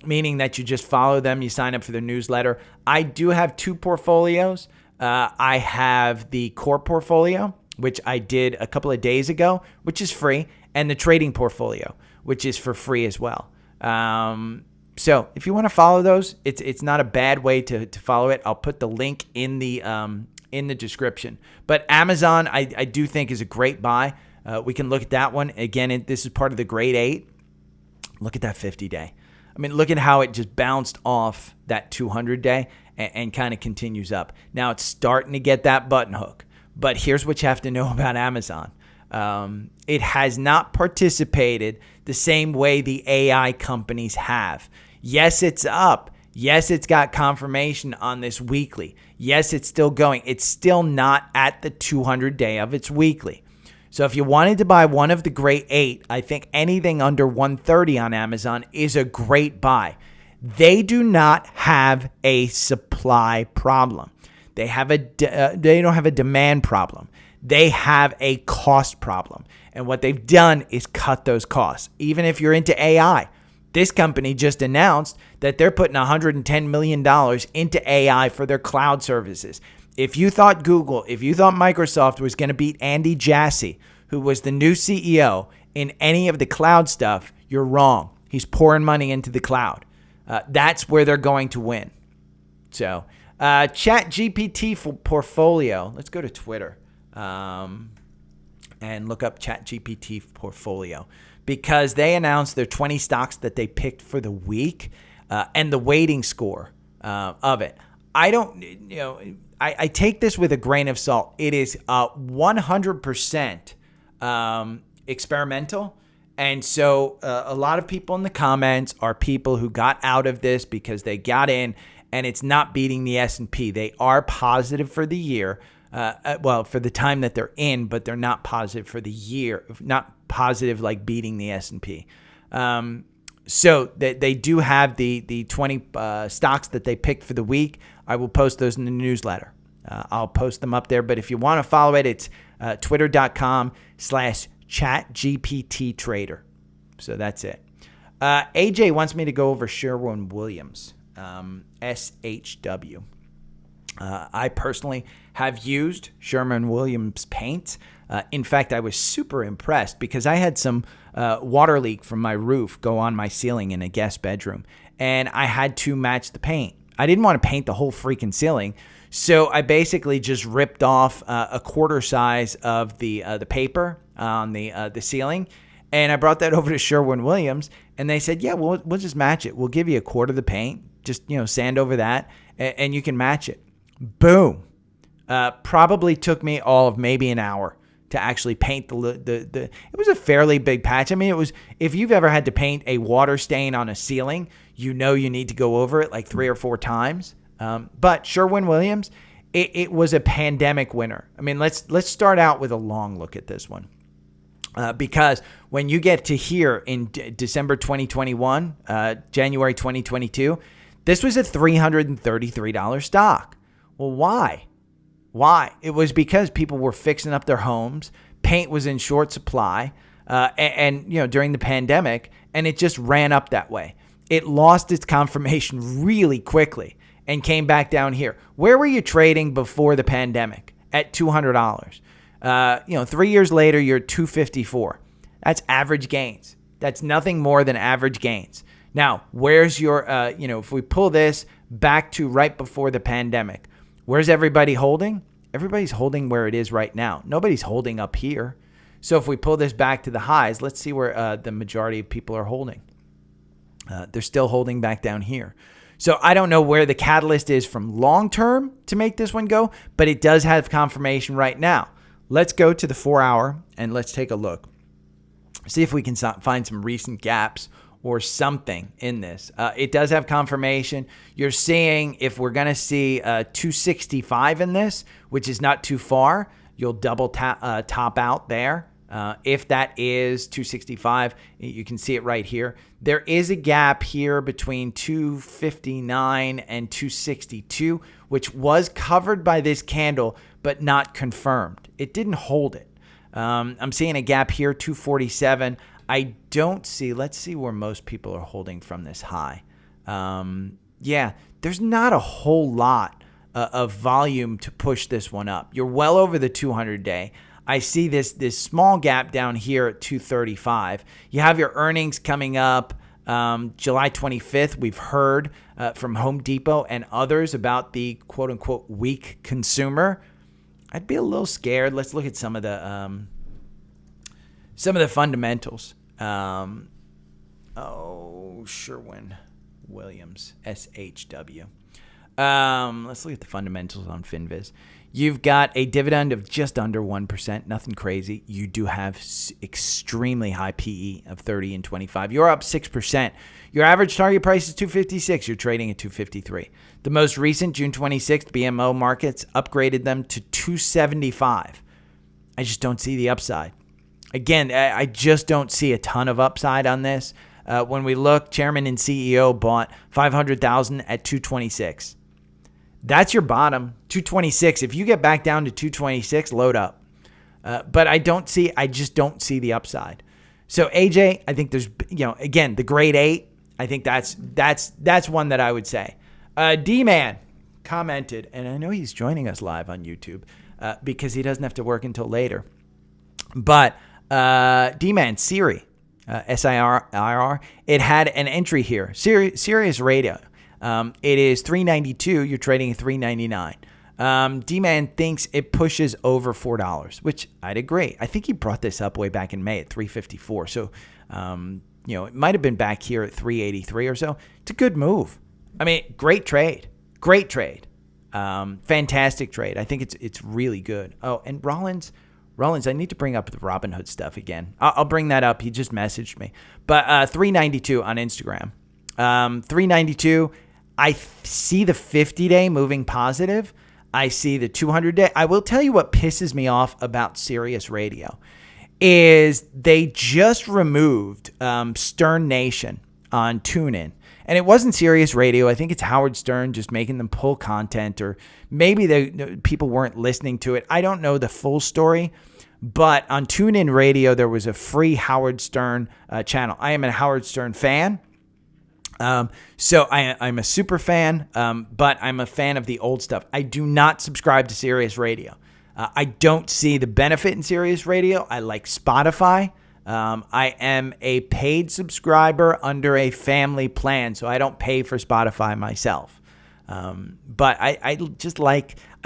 meaning that you just follow them. You sign up for their newsletter. I do have 2 portfolios. I have the core portfolio, which I did a couple of days ago, which is free, and the trading portfolio, which is for free as well. So if you want to follow those, it's not a bad way to follow it. I'll put the link in the description. But Amazon, I do think is a great buy. We can look at that one. Again, this is part of the grade 8. Look at that 50-day. I mean, look at how it just bounced off that 200-day and kind of continues up. Now it's starting to get that button hook. But here's what you have to know about Amazon. It has not participated the same way the AI companies have. Yes, it's up. Yes, it's got confirmation on this weekly. Yes, it's still going. It's still not at the 200-day of its weekly. So if you wanted to buy one of the great 8, I think anything under 130 on Amazon is a great buy. They do not have a supply problem. They don't have a demand problem. They have a cost problem. And what they've done is cut those costs. Even if you're into AI, this company just announced that they're putting $110 million into AI for their cloud services. If you thought Google, if you thought Microsoft was going to beat Andy Jassy, who was the new CEO, in any of the cloud stuff, you're wrong. He's pouring money into the cloud. That's where they're going to win. So, ChatGPT portfolio. Let's go to Twitter and look up ChatGPT portfolio, because they announced their 20 stocks that they picked for the week and the weighting score of it. I take this with a grain of salt. It is 100% experimental. And so a lot of people in the comments are people who got out of this because they got in and it's not beating the S&P. They are positive for the year, for the time that they're in, but they're not positive for the year, not positive like beating the S&P. So they do have the 20 stocks that they picked for the week. I will post those in the newsletter. I'll post them up there. But if you want to follow it, it's twitter.com/ChatGPT Trader. So that's it. AJ wants me to go over Sherwin-Williams, SHW. I personally have used Sherwin-Williams paint. In fact, I was super impressed because I had some water leak from my roof go on my ceiling in a guest bedroom, and I had to match the paint. I didn't want to paint the whole freaking ceiling, so I basically just ripped off a quarter size of the paper on the ceiling, and I brought that over to Sherwin-Williams, and they said, yeah, we'll just match it. We'll give you a quarter of the paint, just sand over that, and you can match it. Boom. Probably took me all of maybe an hour to actually paint the it was a fairly big patch. I mean, it was, if you've ever had to paint a water stain on a ceiling, you need to go over it like 3 or 4 times. But Sherwin-Williams, it was a pandemic winner. I mean, let's start out with a long look at this one. Because when you get to here in December 2021, January 2022, this was a $333 stock. Well, why? Why? It was because people were fixing up their homes. Paint was in short supply, and during the pandemic, and it just ran up that way. It lost its confirmation really quickly and came back down here. Where were you trading before the pandemic? At $200. 3 years later, you're $254. That's average gains. That's nothing more than average gains. Now, where's your, if we pull this back to right before the pandemic, where's everybody holding? Everybody's holding where it is right now. Nobody's holding up here. So if we pull this back to the highs, let's see where the majority of people are holding. They're still holding back down here. So I don't know where the catalyst is from long term to make this one go, but it does have confirmation right now. Let's go to the 4-hour and let's take a look. See if we can find some recent gaps or something in this. It does have confirmation. You're seeing if we're going to see 265 in this, which is not too far, you'll double top out there. If that is 265, you can see it right here. There is a gap here between 259 and 262, which was covered by this candle, but not confirmed. It didn't hold it. I'm seeing a gap here, 247. I don't see, let's see where most people are holding from this high. Yeah, there's not a whole lot of volume to push this one up. You're well over the 200-day. I see this small gap down here at 235. You have your earnings coming up July 25th. We've heard from Home Depot and others about the quote-unquote weak consumer. I'd be a little scared. Let's look at some of the fundamentals. Sherwin Williams, SHW. Let's look at the fundamentals on FinViz. You've got a dividend of just under 1%, nothing crazy. You do have extremely high PE of 30 and 25. You're up 6%. Your average target price is 256. You're trading at 253. The most recent June 26th BMO markets upgraded them to 275. I just don't see the upside. Again, I just don't see a ton of upside on this. When we look, chairman and CEO bought 500,000 at 226. That's your bottom, 226. If you get back down to 226, load up. But I just don't see the upside. So AJ, I think there's, again, the grade 8. I think that's one that I would say. D-Man commented, and I know he's joining us live on YouTube because he doesn't have to work until later. But D-Man, Siri, SIRR, it had an entry here, Sirius Radio. It is $3.92. You're trading at $3.99. D-Man thinks it pushes over $4, which I'd agree. I think he brought this up way back in May at $3.54. So, it might have been back here at $3.83 or so. It's a good move. I mean, great trade. Great trade. Fantastic trade. I think it's really good. Oh, and Rollins, I need to bring up the Robinhood stuff again. I'll bring that up. He just messaged me. But $3.92 on Instagram. $3.92. I see the 50-day moving positive. I see the 200-day. I will tell you what pisses me off about Sirius Radio is they just removed Stern Nation on TuneIn. And it wasn't Sirius Radio. I think it's Howard Stern just making them pull content, or maybe people weren't listening to it. I don't know the full story. But on TuneIn Radio, there was a free Howard Stern channel. I am a Howard Stern fan. So I'm a super fan, but I'm a fan of the old stuff. I do not subscribe to Sirius Radio. I don't see the benefit in Sirius Radio. I like Spotify. I am a paid subscriber under a family plan, so I don't pay for Spotify myself. But I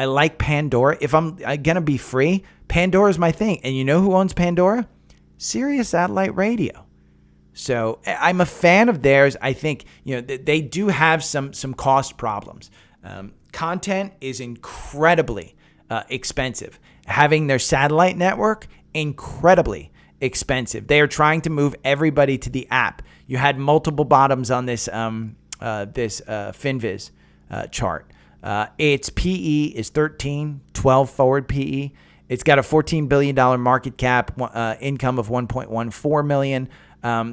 like Pandora. If I'm going to be free, Pandora is my thing. And you know who owns Pandora? Sirius Satellite Radio. So I'm a fan of theirs. I think, they do have some cost problems. Content is incredibly expensive. Having their satellite network, incredibly expensive. They are trying to move everybody to the app. You had multiple bottoms on this FinViz chart. Its PE is 13, 12 forward PE. It's got a $14 billion market cap, income of $1.14 million.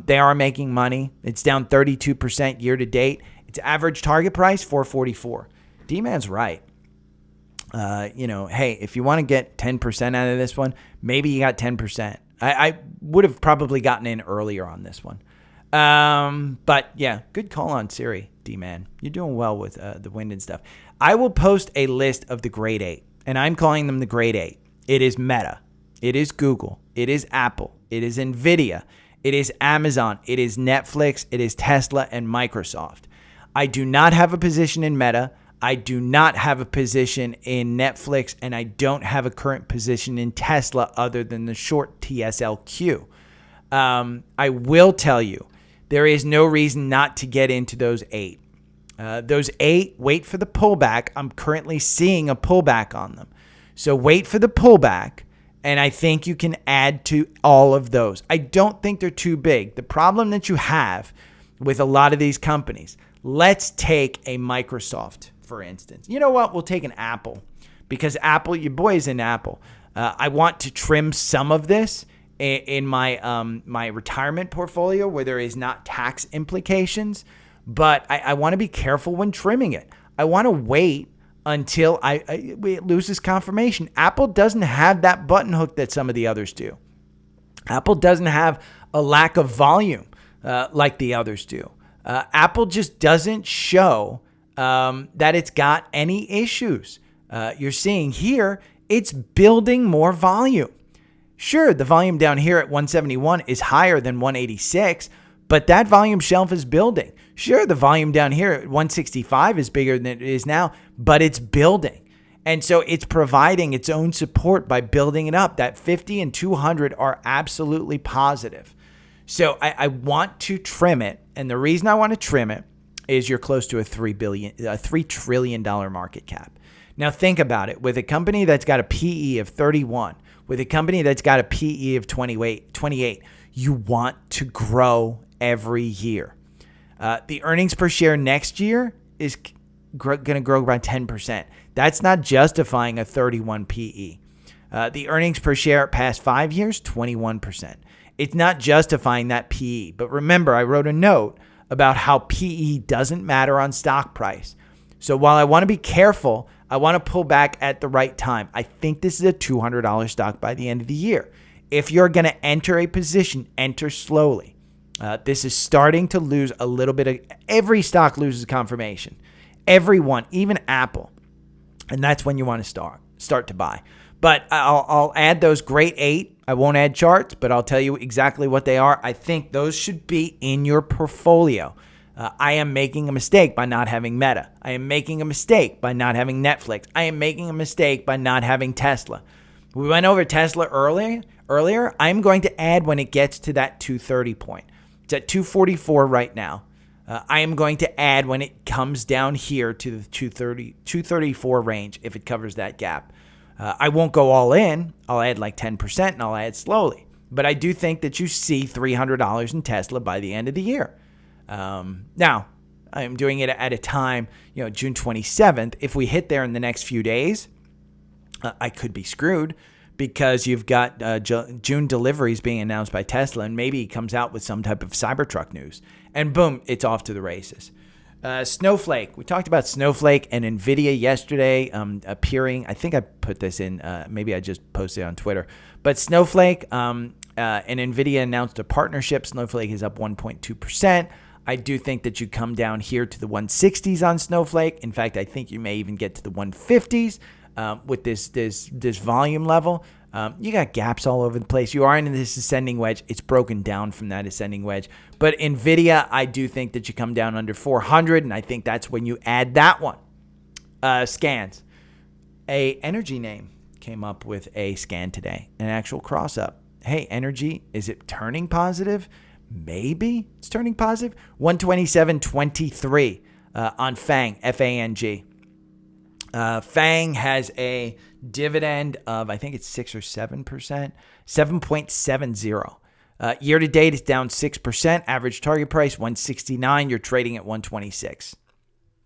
They are making money. It's down 32% year to date. Its average target price, $444. D-Man's right. Hey, if you want to get 10% out of this one, maybe you got 10%. I would have probably gotten in earlier on this one. But yeah, good call on Siri, D-Man. You're doing well with the wind and stuff. I will post a list of the grade 8, and I'm calling them the grade 8. It is Meta. It is Google. It is Apple. It is NVIDIA. It is Amazon. It is Netflix. It is Tesla and Microsoft. I do not have a position in Meta. I do not have a position in Netflix, and I don't have a current position in Tesla other than the short TSLQ. I will tell you, there is no reason not to get into those 8. Those 8, wait for the pullback. I'm currently seeing a pullback on them. So wait for the pullback, and I think you can add to all of those. I don't think they're too big. The problem that you have with a lot of these companies, let's take a Microsoft, for instance. You know what? We'll take an Apple, because Apple, your boy is in Apple. I want to trim some of this in my my retirement portfolio where there is not tax implications, but I want to be careful when trimming it. I want to wait until it loses confirmation. Apple doesn't have that button hook that some of the others do. Apple doesn't have a lack of volume like the others do. Apple just doesn't show that it's got any issues. You're seeing here, it's building more volume. Sure, the volume down here at 171 is higher than 186, but that volume shelf is building. Sure, the volume down here at 165 is bigger than it is now, but it's building. And so it's providing its own support by building it up. That 50 and 200 are absolutely positive. So I want to trim it. And the reason I want to trim it is you're close to a $3 trillion market cap. Now think about it. With a company that's got a PE of 31, with a company that's got a PE of 28, you want to grow every year. The earnings per share next year is going to grow by 10%. That's not justifying a 31 PE. The earnings per share past 5 years, 21%. It's not justifying that PE. But remember, I wrote a note about how PE doesn't matter on stock price. So while I want to be careful, I want to pull back at the right time. I think this is a $200 stock by the end of the year. If you're going to enter a position, enter slowly. This is starting to lose a little bit of, every stock loses confirmation. Everyone, even Apple. And that's when you want to start to buy. But I'll add those great 8. I won't add charts, but I'll tell you exactly what they are. I think those should be in your portfolio. I am making a mistake by not having Meta. I am making a mistake by not having Netflix. I am making a mistake by not having Tesla. We went over Tesla earlier. I'm going to add when it gets to that 230 point. It's at 244 right now. I am going to add when it comes down here to the 234 range if it covers that gap. I won't go all in. I'll add like 10% and I'll add slowly. But I do think that you see $300 in Tesla by the end of the year. Now, I'm doing it at a time, June 27th. If we hit there in the next few days, I could be screwed because you've got June deliveries being announced by Tesla, and maybe he comes out with some type of Cybertruck news. And boom, it's off to the races. Snowflake. We talked about Snowflake and NVIDIA yesterday appearing. I think I put this in. Maybe I just posted it on Twitter. But Snowflake and NVIDIA announced a partnership. Snowflake is up 1.2%. I do think that you come down here to the 160s on Snowflake. In fact, I think you may even get to the 150s with this volume level. You got gaps all over the place. You are in this ascending wedge. It's broken down from that ascending wedge. But NVIDIA, I do think that you come down under 400, and I think that's when you add that one. Scans. A energy name came up with a scan today, an actual cross-up. Hey, energy, is it turning positive? Maybe it's turning positive. 127.23 on FANG, F-A-N-G. FANG has a dividend of, I think it's 6 or 7%, 7.70. Year to date, it's down 6%. Average target price, 169. You're trading at 126.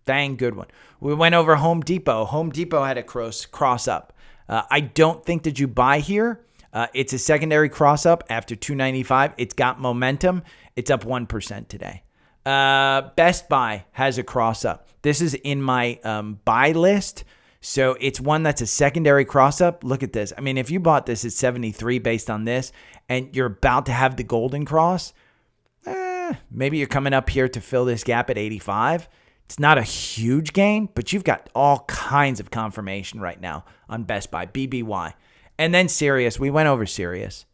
FANG, good one. We went over Home Depot. Home Depot had a cross up. I don't think that you buy here. It's a secondary cross up after 295. It's got momentum. It's up 1% today. Best Buy has a cross up. This is in my buy list. So it's one that's a secondary cross up. Look at this. I mean, if you bought this at 73 based on this and you're about to have the golden cross, maybe you're coming up here to fill this gap at 85. It's not a huge gain, but you've got all kinds of confirmation right now on Best Buy, BBY. And then Sirius. We went over Sirius.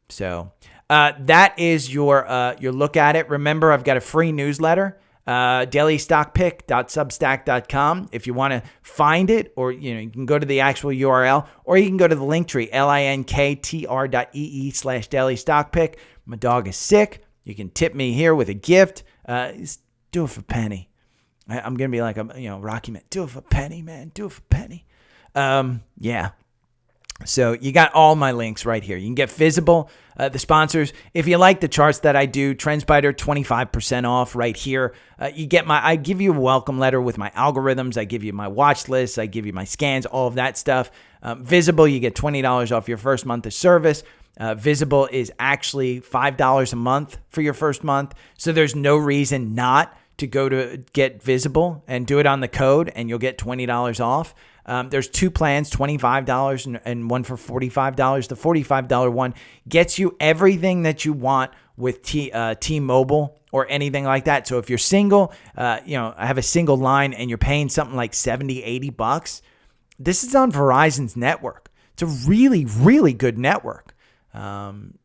So That is your look at it. Remember, I've got a free newsletter, dailystockpick.substack.com. If you want to find it, or you can go to the actual URL, or you can go to the link tree, linktr.ee/dailystockpick. My dog is sick. You can tip me here with a gift. Do it for penny. I'm gonna be like Rocky Man. Do it for penny, man. Do it for penny. Yeah. So you got all my links right here. You can get Visible, the sponsors. If you like the charts that I do, TrendSpider 25% off right here. I give you a welcome letter with my algorithms. I give you my watch lists. I give you my scans, all of that stuff. Visible, you get $20 off your first month of service. Visible is actually $5 a month for your first month. So there's no reason not to go to get Visible and do it on the code, and you'll get $20 off. There's two plans, $25 and one for $45. The $45 one gets you everything that you want with T-Mobile or anything like that. So if you're single, I have a single line and you're paying something like $70-$80, this is on Verizon's network. It's a really, really good network.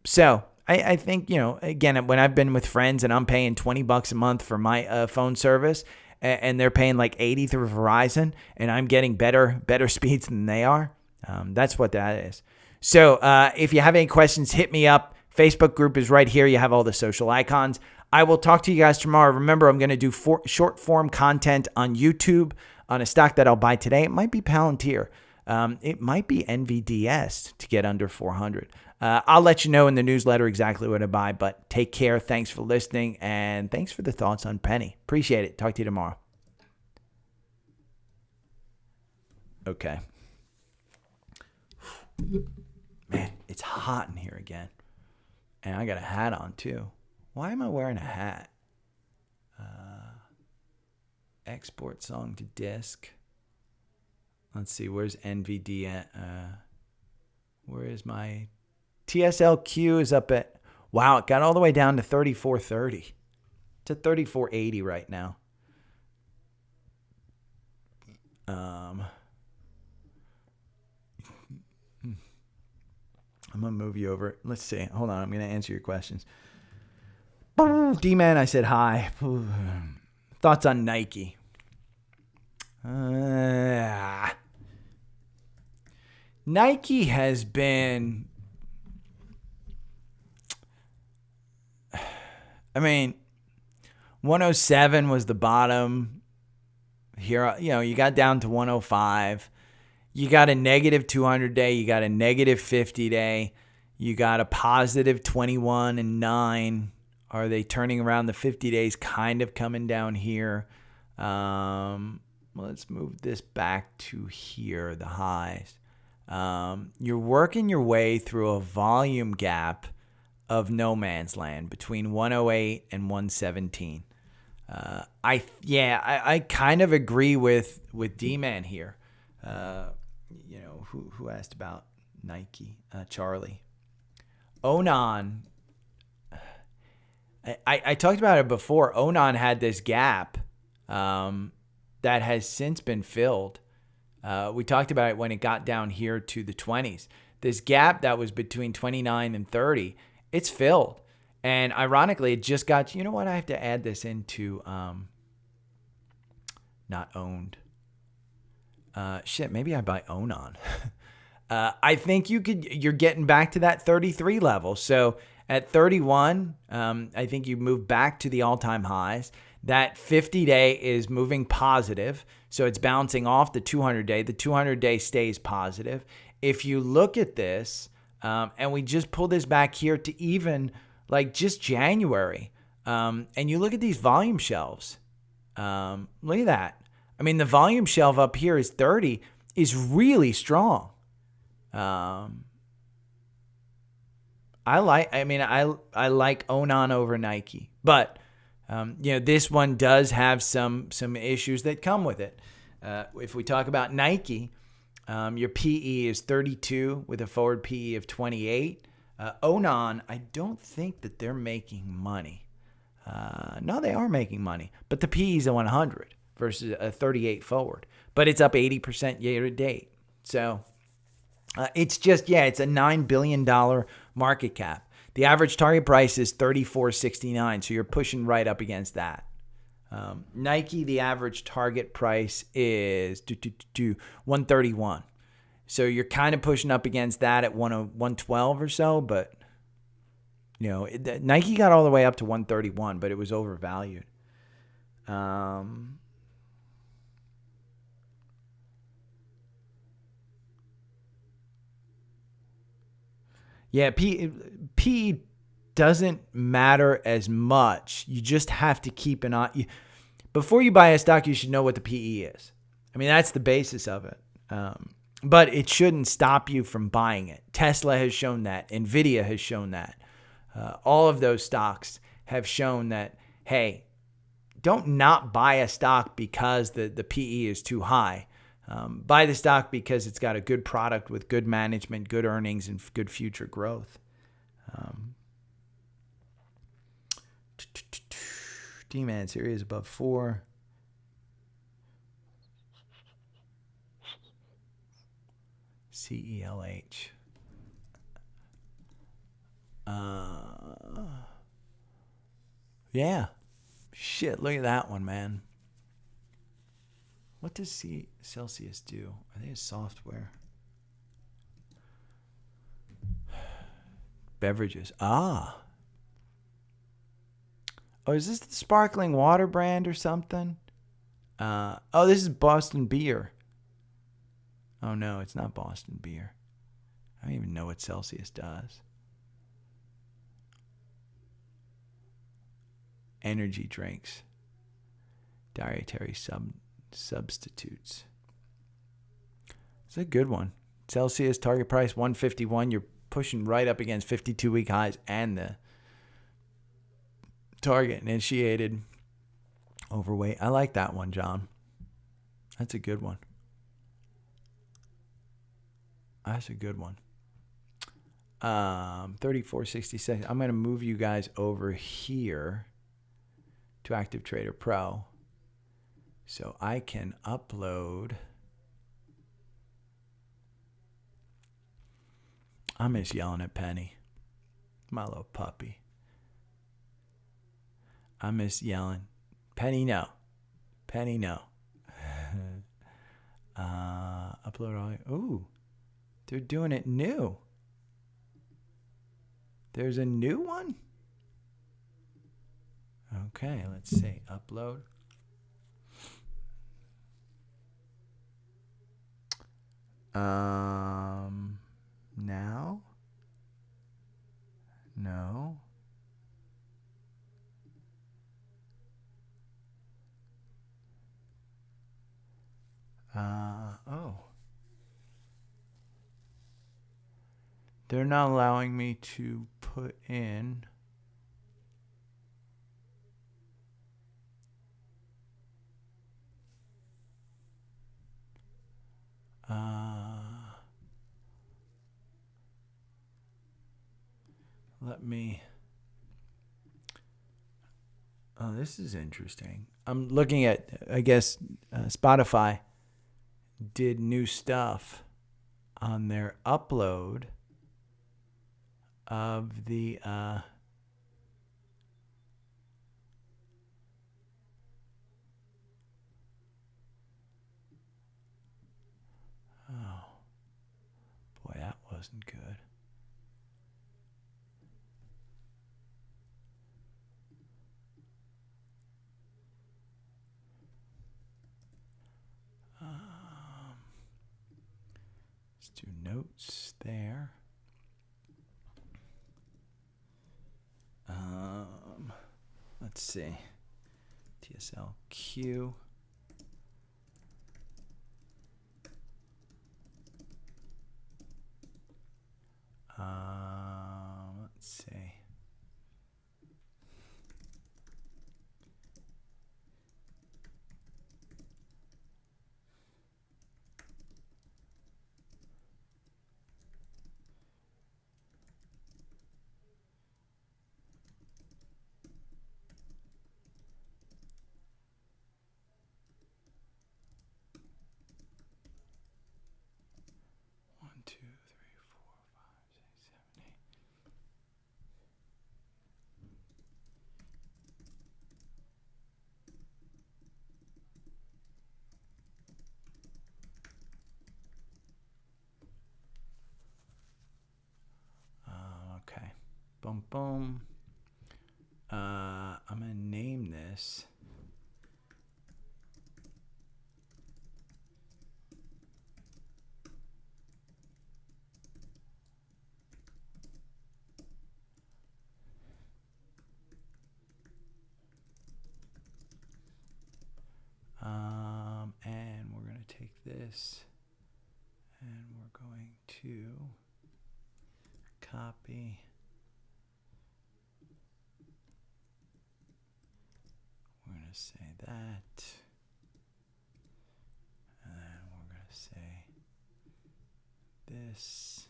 So I think, again, when I've been with friends and I'm paying $20 a month for my phone service, and they're paying like $80 through Verizon, and I'm getting better speeds than they are. That's what that is. So if you have any questions, hit me up. Facebook group is right here. You have all the social icons. I will talk to you guys tomorrow. Remember, I'm going to do short form content on YouTube on a stock that I'll buy today. It might be Palantir. It might be NVDS to get under 400. I'll let you know in the newsletter exactly what I buy, but take care. Thanks for listening, and thanks for the thoughts on Penny. Appreciate it. Talk to you tomorrow. Okay. Man, it's hot in here again. And I got a hat on, too. Why am I wearing a hat? Export song to disk. Let's see. Where's NVD at? Where is my... TSLQ is up at, wow, it got all the way down to 34.30. It's at 34.80 right now. I'm going to move you over. Let's see. Hold on. I'm going to answer your questions. D-Man, I said hi. Thoughts on Nike? Nike has been... 107 was the bottom. Here, you got down to 105. You got a negative 200 day. You got a negative 50 day. You got a positive 21 and 9. Are they turning around? The 50 days kind of coming down here. Let's move this back to here, the highs. You're working your way through a volume gap of no man's land between 108 and 117. I kind of agree with D-Man here. Who asked about Nike? Charlie. Onan. I talked about it before. Onan had this gap that has since been filled. We talked about it when it got down here to the 20s. This gap that was between 29 and 30, it's filled. And ironically, it just got, you know what? I have to add this into not owned. Maybe I buy Onan. I think you're getting back to that 33 level. So at 31, I think you move back to the all-time highs. That 50-day is moving positive. So it's bouncing off the 200-day. The 200-day stays positive. If you look at this, and we just pull this back here to even like just January, and you look at these volume shelves. Look at that. The volume shelf up here is 30 is really strong. I like Onan over Nike, but this one does have some issues that come with it. If we talk about Nike, your PE is 32 with a forward PE of 28. Onan, I don't think that they're making money. No, they are making money, but the PE is a 100 versus a 38 forward, but it's up 80% year to date. So it's just, it's a $9 billion market cap. The average target price is $34.69, so you're pushing right up against that. Nike, the average target price is $131. So you're kind of pushing up against that at 112 or so, but you know, Nike got all the way up to 131, but it was overvalued. Yeah, P doesn't matter as much. You just have to keep an eye. Before you buy a stock, you should know what the PE is. I mean, that's the basis of it. But it shouldn't stop you from buying it. Tesla has shown that. NVIDIA has shown that. All of those stocks have shown that, hey, don't not buy a stock because the PE is too high. Buy the stock because it's got a good product with good management, good earnings, and good future growth. D-Man series above 4. CELH. Yeah. Shit, look at that one, man. What does Celsius do? Are they a software? Beverages. Oh, is this the sparkling water brand or something? This is Boston Beer. Oh, no, it's not Boston Beer. I don't even know what Celsius does. Energy drinks. Dietary substitutes. It's a good one. Celsius target price 151. You're pushing right up against 52-week highs and the target initiated overweight. I like that one, John. That's a good one. That's a good one. 34.66. I'm going to move you guys over here to Active Trader Pro so I can upload. I miss yelling at Penny, my little puppy. I miss yelling. Penny, no. Penny, no. Upload all. Ooh, they're doing it new. There's a new one? Okay, let's see. Upload. Now? No. They're not allowing me to put in. Let me. Oh, this is interesting. I'm looking at, I guess, Spotify did new stuff on their upload of the oh boy, that wasn't good. Let's do notes there. Let's see. TSLQ. Let's see. One, two, three, four, five, six, seven, eight. boom, boom. I'm going to name this. And we're going to take this and we're going to copy. We're going to say that. And then we're going to say this.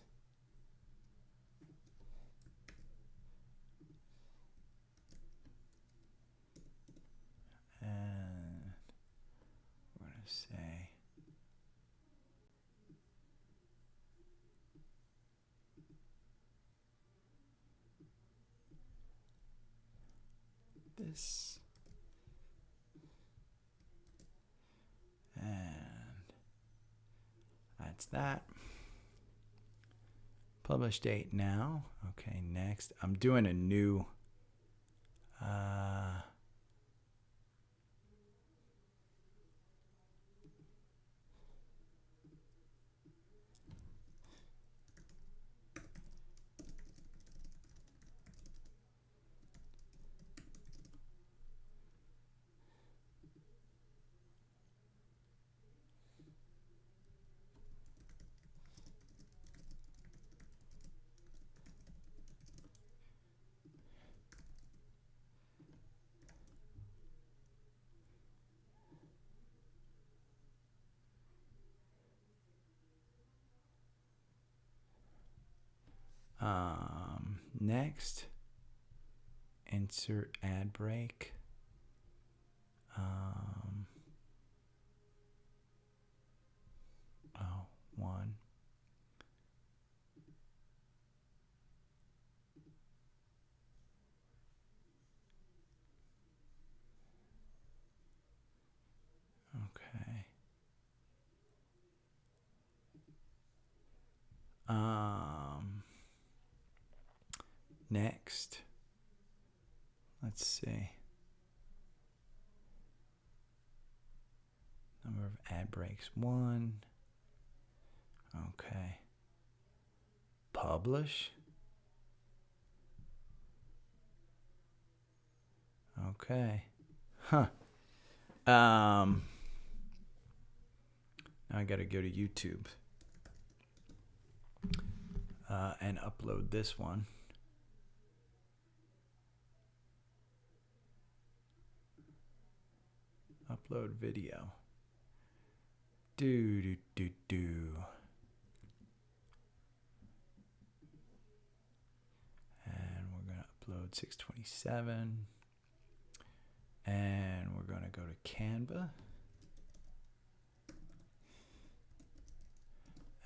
And we're going to say this. And that's that. Publish date now. Okay, next. I'm doing a new next, insert ad break. One. Okay. Next, let's see. Number of ad breaks, 1. Okay. Publish. Okay. Huh. Now I got to go to YouTube and upload this one. Upload video. And we're going to upload 627. And we're going to go to Canva.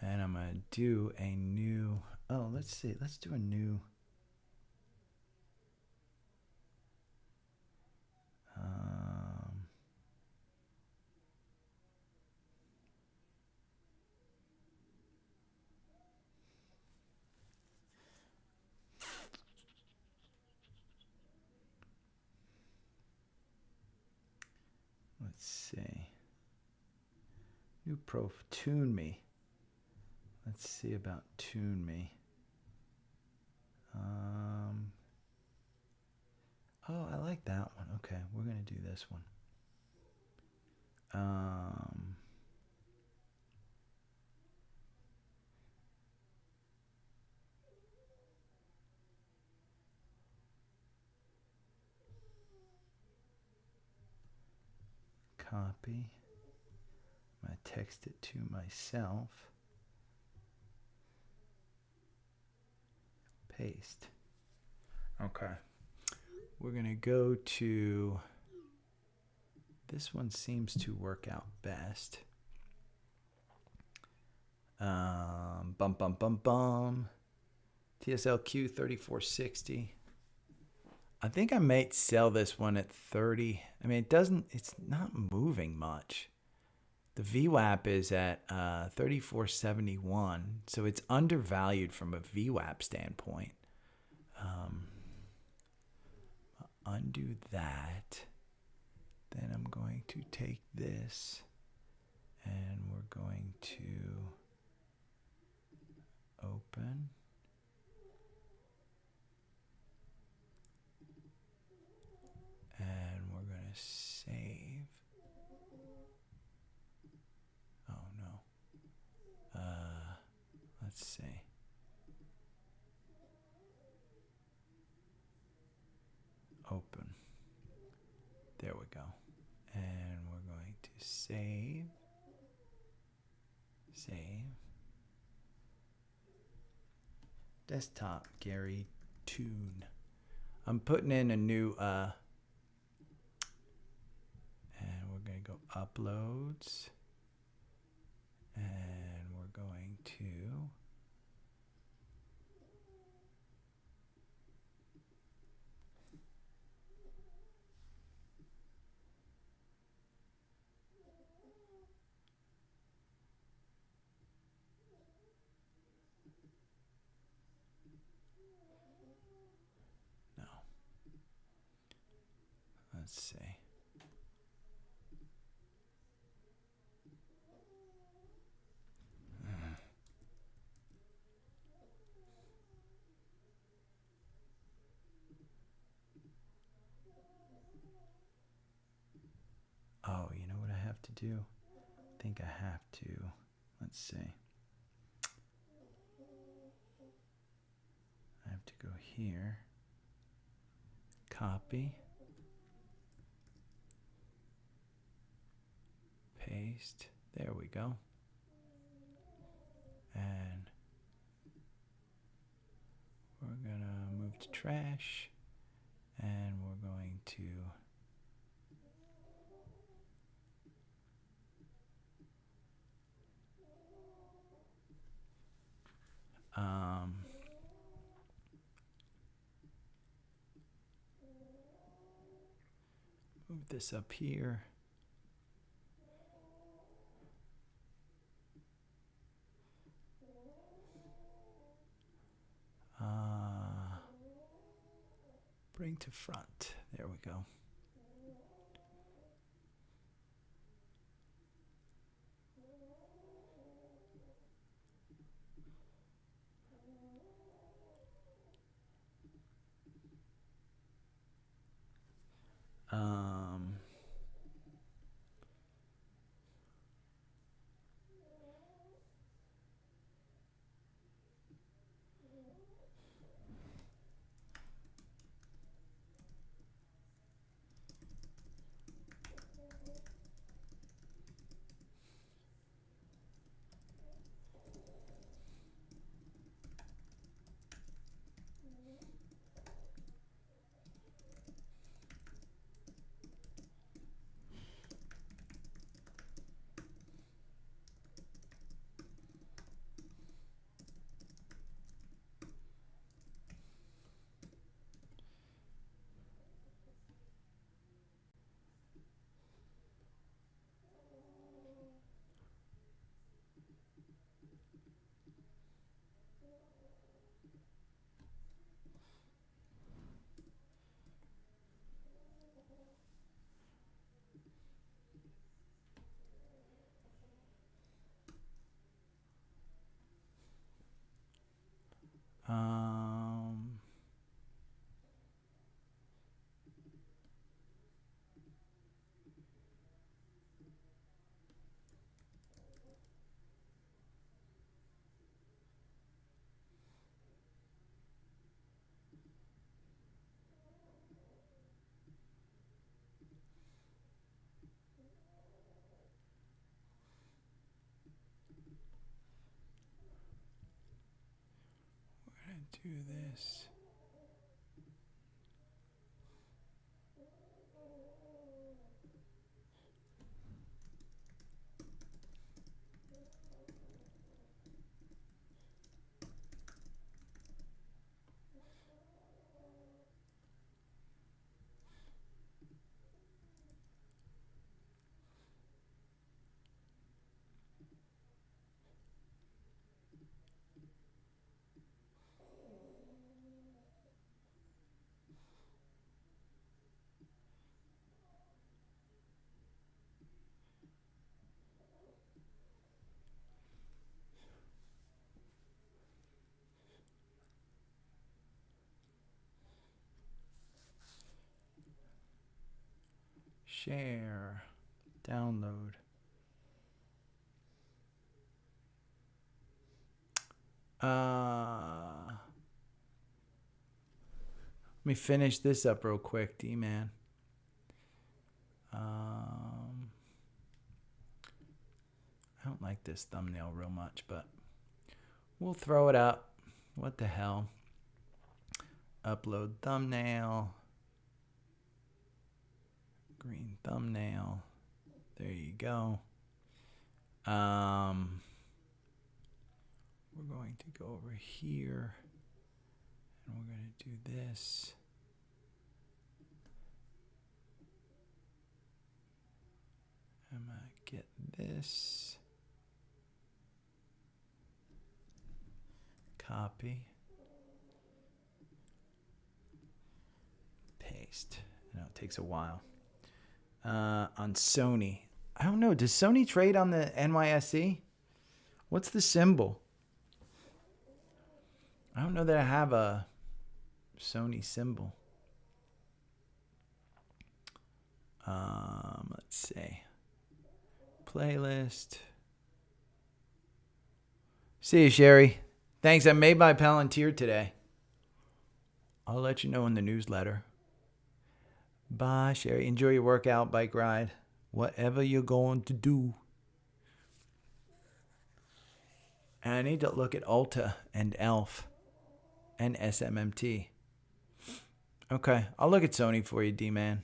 And I'm going to do a new, let's see, let's do a new. Let's see. New Tune Me. Let's see about Tune Me. Oh, I like that one. Okay, we're going to do this one. Copy. I'm going to text it to myself. Paste. Okay. We're going to go to, this one seems to work out best. TSLQ 3460. I think I might sell this one at 30. I mean, it's not moving much. The VWAP is at 3471, so it's undervalued from a VWAP standpoint. Undo that. Then I'm going to take this and we're going to open. And we're going to save. Oh no. Let's see. Open. There we go. And we're going to save. Save. Desktop Gary Tune. I'm putting in a new and we're going to go uploads. And we're going to let's see. Oh, you know what I have to do? I think I have to. Let's see. I have to go here. Copy. Paste. There we go. And we're going to move to trash. And we're going to move this up here. Bring to front. There we go. Do this. Share. Download. Let me finish this up real quick, D-Man. I don't like this thumbnail real much, but we'll throw it up. What the hell? Upload thumbnail. Green thumbnail. There you go. We're going to go over here and we're going to do this. I'm going to get this. Copy. Paste. I know it takes a while. On Sony. I don't know. Does Sony trade on the NYSE? What's the symbol? I don't know that I have a Sony symbol. Let's see. Playlist. See you, Sherry. Thanks. I'm made by Palantir today. I'll let you know in the newsletter. Bye, Sherry. Enjoy your workout, bike ride, whatever you're going to do. And I need to look at Ulta and ELF and SMMT. Okay, I'll look at Sony for you, D-Man.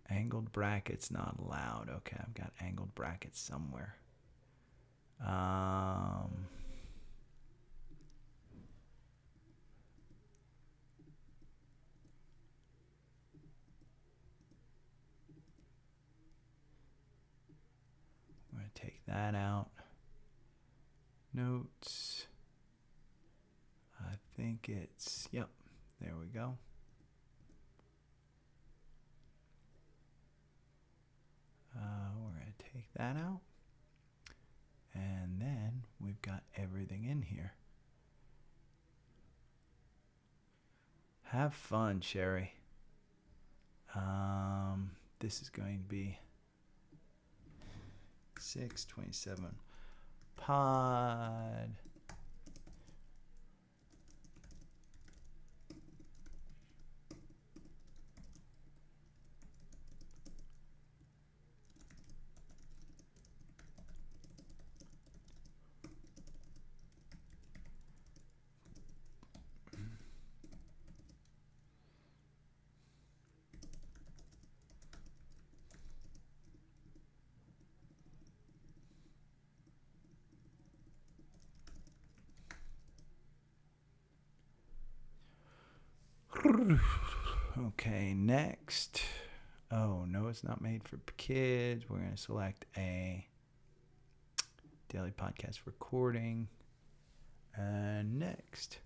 Angled brackets not allowed. Okay, I've got angled brackets somewhere. I'm going to take that out. Notes. I think it's, yep, there we go. We're going to take that out. And then we've got everything in here. Have fun, Sherry. This is going to be 627 pod. Okay, next. Oh, no, it's not made for kids. We're going to select a daily podcast recording. And next.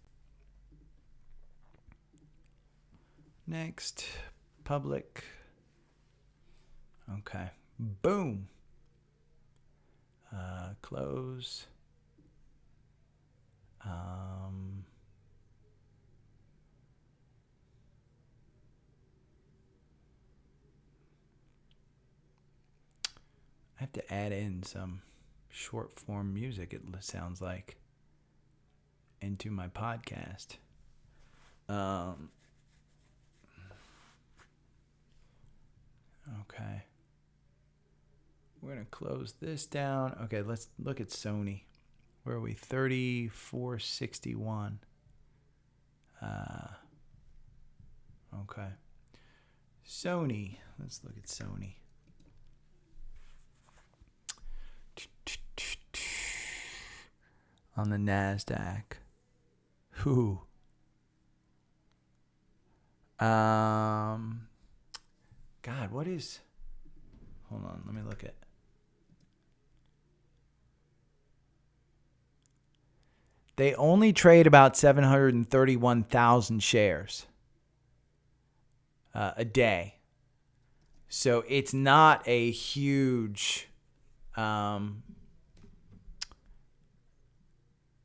Next, public. Okay, boom. Close. I have to add in some short form music, it sounds like, into my podcast. Okay. We're going to close this down. Okay, let's look at Sony. Where are we? 3461. Okay. Sony. Let's look at Sony. On the NASDAQ. Who? God, what is... Hold on, let me look at... They only trade about 731,000 shares a day. So it's not a huge...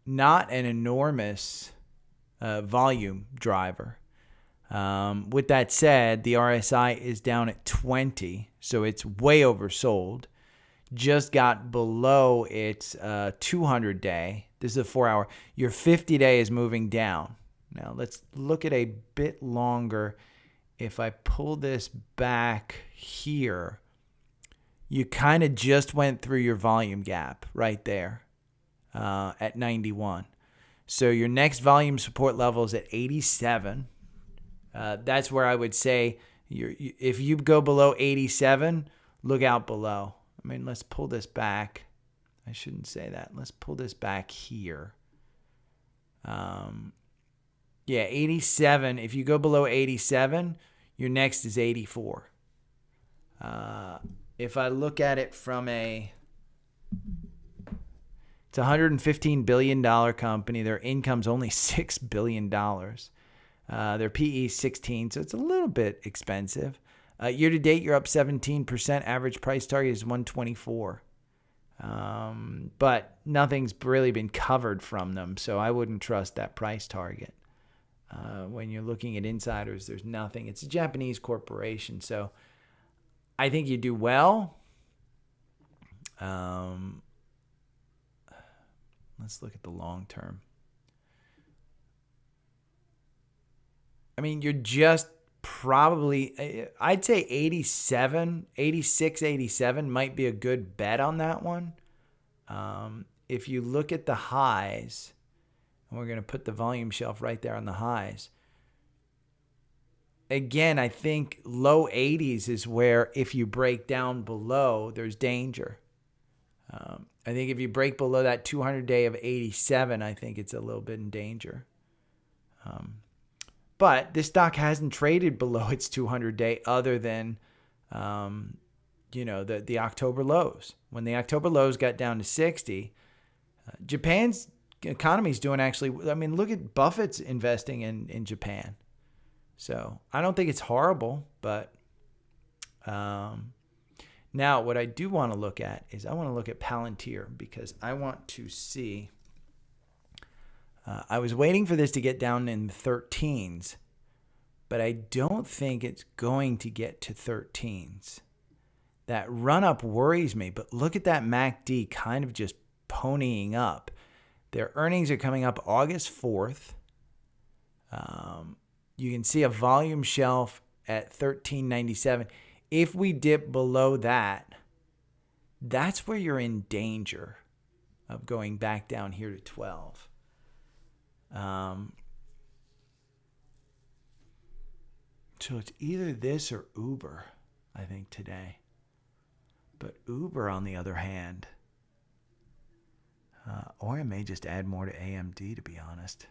not an enormous volume driver. With that said, the RSI is down at 20, so it's way oversold. Just got below its 200-day. This is a 4-hour. Your 50-day is moving down. Now, let's look at a bit longer. If I pull this back here, you kind of just went through your volume gap right there at 91. So your next volume support level is at 87. That's where I would say if you go below 87, look out below. I mean, let's pull this back. I shouldn't say that. Let's pull this back here. Yeah, 87. If you go below 87, your next is 84. If I look at it from it's a $115 billion company. Their income's only $6 billion. Their PE is 16, so it's a little bit expensive. Year to date, you're up 17%. Average price target is 124. But nothing's really been covered from them, so I wouldn't trust that price target. When you're looking at insiders, there's nothing. It's a Japanese corporation, so I think you do well. Let's look at the long term. I mean, you're just probably, I'd say 86, 87 might be a good bet on that one. If you look at the highs, and we're going to put the volume shelf right there on the highs. Again, I think low 80s is where if you break down below, there's danger. I think if you break below that 200-day of 87, I think it's a little bit in danger. But this stock hasn't traded below its 200-day other than, the October lows. When the October lows got down to 60, Japan's economy is doing actually, I mean, look at Buffett's investing in Japan. So I don't think it's horrible, but now what I do want to look at is I want to look at Palantir because I want to see. I was waiting for this to get down in the 13s, but I don't think it's going to get to 13s. That run-up worries me, but look at that MACD kind of just ponying up. Their earnings are coming up August 4th. You can see a volume shelf at 1397. If we dip below that, that's where you're in danger of going back down here to 12. So it's either this or Uber, I think, today. But Uber, on the other hand, or I may just add more to AMD, to be honest.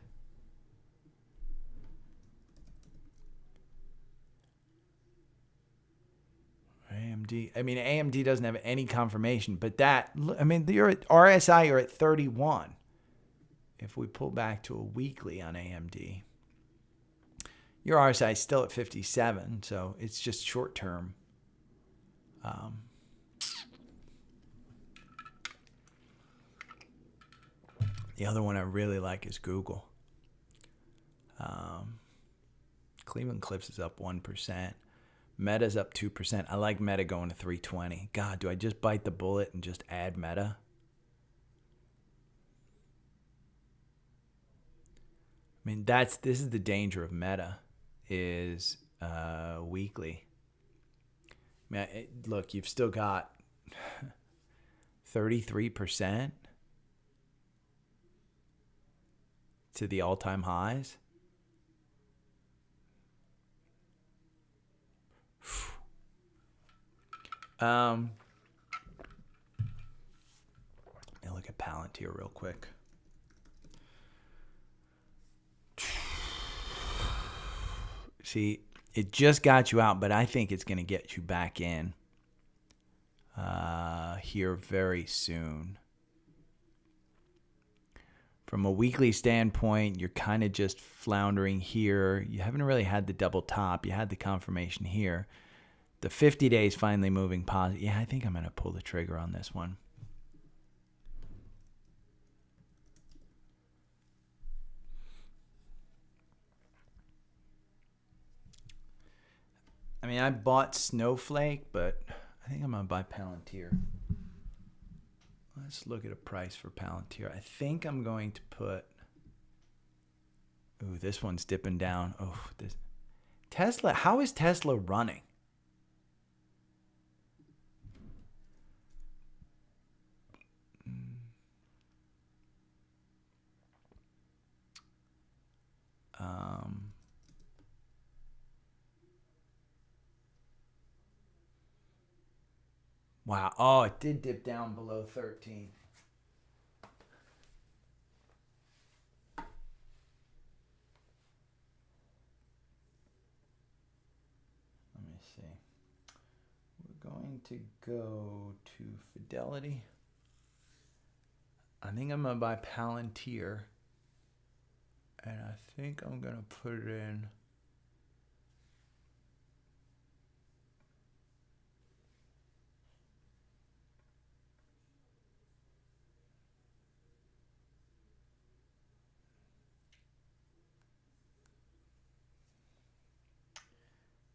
AMD. I mean, AMD doesn't have any confirmation, but you're at RSI, you're at 31. If we pull back to a weekly on AMD, your RSI is still at 57, so it's just short term. The other one I really like is Google. Cleveland Cliffs is up 1%. Meta's up 2%. I like Meta going to 320. God, do I just bite the bullet and just add Meta? I mean, this is the danger of Meta, is weekly. I mean, look, you've still got 33% to the all-time highs. Let me look at Palantir real quick. See, it just got you out, but I think it's going to get you back in here very soon. From a weekly standpoint, you're kind of just floundering here. You haven't really had the double top. You had the confirmation here. The 50 days finally moving positive. Yeah, I think I'm going to pull the trigger on this one. mean, I bought Snowflake, but I think I'm going to buy Palantir. Let's look at a price for Palantir. I think I'm going to put... Ooh, this one's dipping down. Oh, this Tesla. How is Tesla running? Wow. Oh, it did dip down below 13. Let me see. We're going to go to Fidelity. I think I'm going to buy Palantir. And I think I'm going to put it in.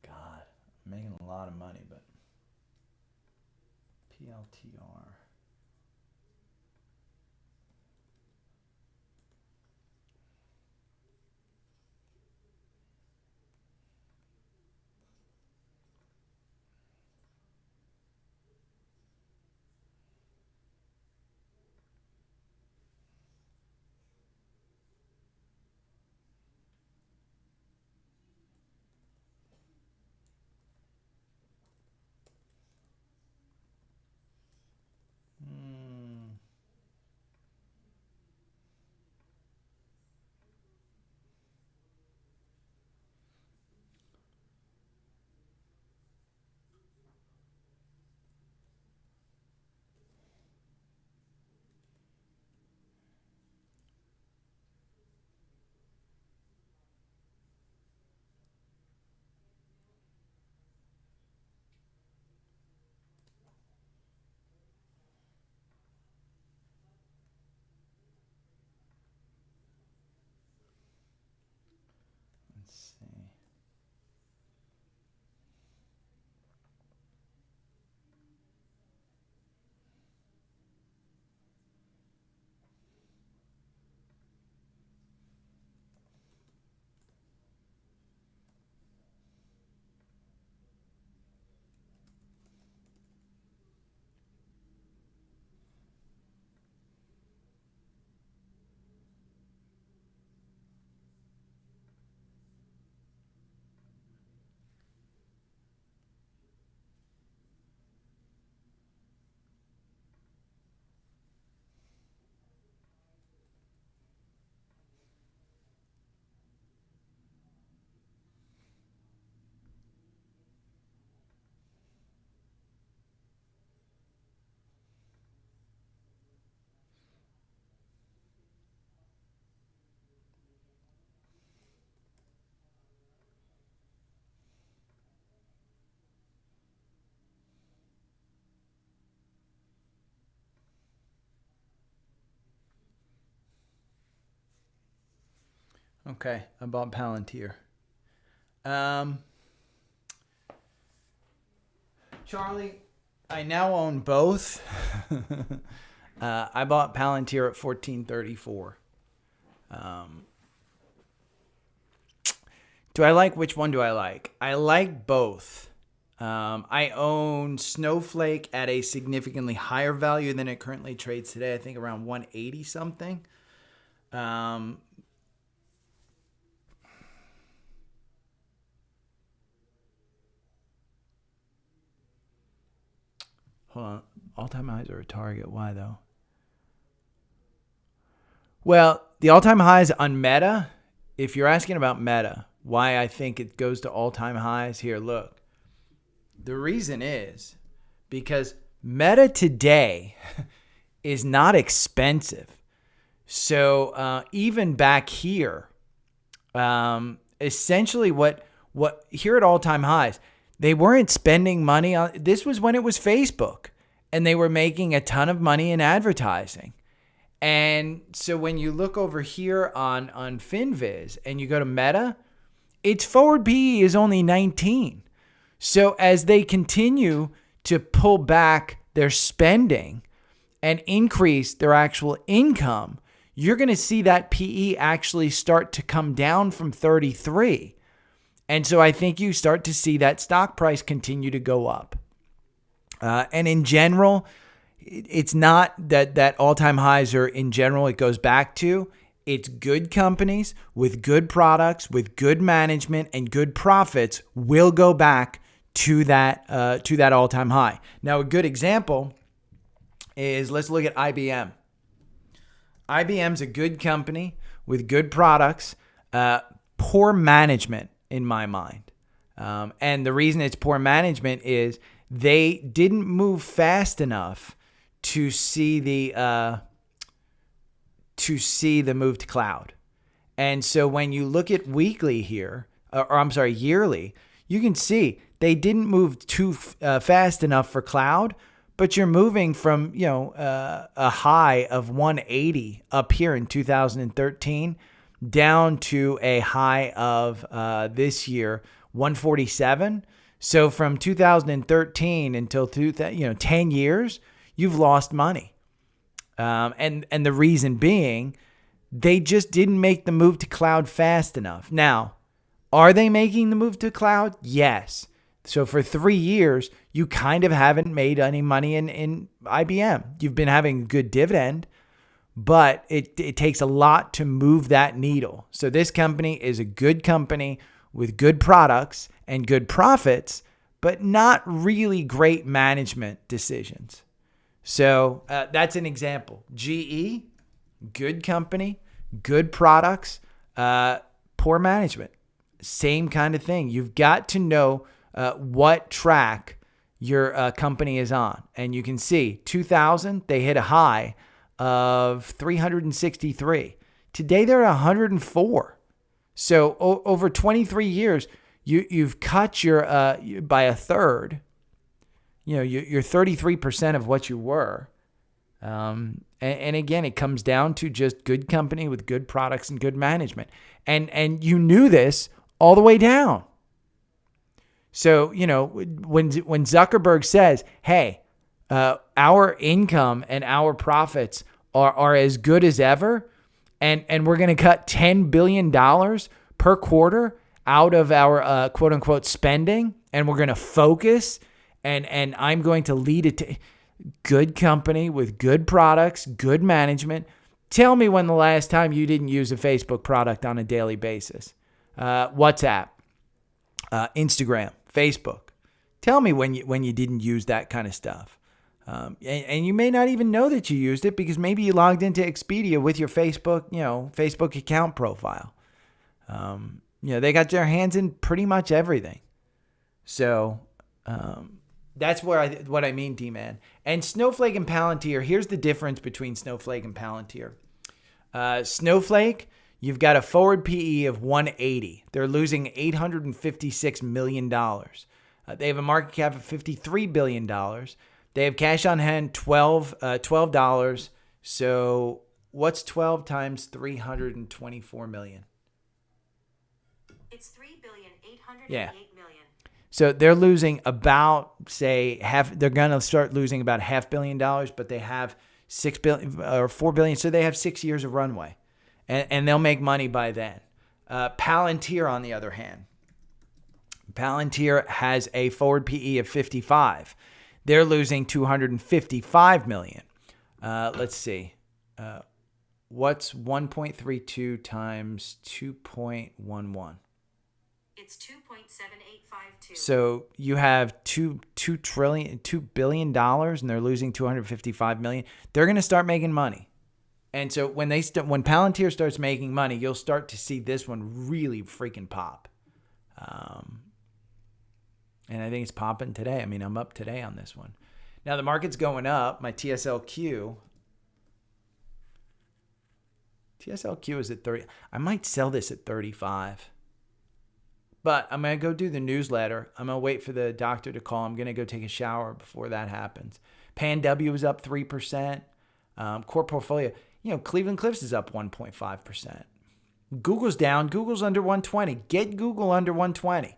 God, I'm making a lot of money, but PLTR. Let's see. Okay, I bought Palantir. Charlie, I now own both. I bought Palantir at $14.34. Do I like, which one do I like? I like both. I own Snowflake at a significantly higher value than it currently trades today. I think around 180 something. Hold on. All-time highs are a target. Why, though? Well, the all-time highs on Meta, if you're asking about Meta, why I think it goes to all-time highs, here, look. The reason is because Meta today is not expensive. So even back here, essentially what here at all-time highs, they weren't spending money on, this was when it was Facebook, and they were making a ton of money in advertising. And so when you look over here on FinViz and you go to Meta, its forward PE is only 19. So as they continue to pull back their spending and increase their actual income, you're going to see that PE actually start to come down from 33. And so I think you start to see that stock price continue to go up. And in general, it's not that all-time highs are in general, it goes back to, it's good companies with good products, with good management and good profits will go back to that all-time high. Now, a good example is, let's look at IBM. IBM's a good company with good products, poor management in my mind. And the reason it's poor management is they didn't move fast enough to see the move to cloud. And so when you look at weekly here, yearly, you can see they didn't move too fast enough for cloud, but you're moving from, a high of 180 up here in 2013 down to a high of this year, 147. So from 2013 until 10 years, you've lost money. And the reason being, they just didn't make the move to cloud fast enough. Now, are they making the move to cloud? Yes. So for 3 years, you kind of haven't made any money in IBM. You've been having a good dividend, but it takes a lot to move that needle. So this company is a good company with good products and good profits, but not really great management decisions. So that's an example. GE, good company, good products, poor management. Same kind of thing. You've got to know what track your company is on. And you can see 2000, they hit a high of 363. Today, they're at 104. So over 23 years, you've cut your by a third. You're 33% of what you were. And again, it comes down to just good company with good products and good management. And you knew this all the way down. So, when Zuckerberg says, hey, our income and our profits are as good as ever, and we're going to cut $10 billion per quarter out of our quote unquote spending, and we're going to focus, and I'm going to lead it to good company with good products, good management. Tell me when the last time you didn't use a Facebook product on a daily basis. WhatsApp, Instagram, Facebook. Tell me when you didn't use that kind of stuff. And you may not even know that you used it because maybe you logged into Expedia with your Facebook account profile. They got their hands in pretty much everything. So that's what I mean, D-Man. And Snowflake and Palantir, here's the difference between Snowflake and Palantir. Snowflake, you've got a forward PE of 180. They're losing $856 million. They have a market cap of $53 billion. They have cash on hand, $12. So what's 12 times 324 million? It's $3,808 Yeah. million. So they're losing about, say, they're going to start losing about $500 million, but they have $6 billion or $4 billion. So they have 6 years of runway, and they'll make money by then. Palantir, on the other hand, Palantir has a forward PE of 55. They're losing $255 million. Let's see. What's 1.32 times 2.11? It's 2.7852. So you have $2 billion, and they're losing $255 million. They're going to start making money. And so when Palantir starts making money, you'll start to see this one really freaking pop. And I think it's popping today. I mean, I'm up today on this one. Now the market's going up. My TSLQ is at 30. I might sell this at 35. But I'm going to go do the newsletter. I'm going to wait for the doctor to call. I'm going to go take a shower before that happens. PanW is up 3%. Core portfolio, Cleveland Cliffs is up 1.5%. Google's down. Google's under 120. Get Google under 120.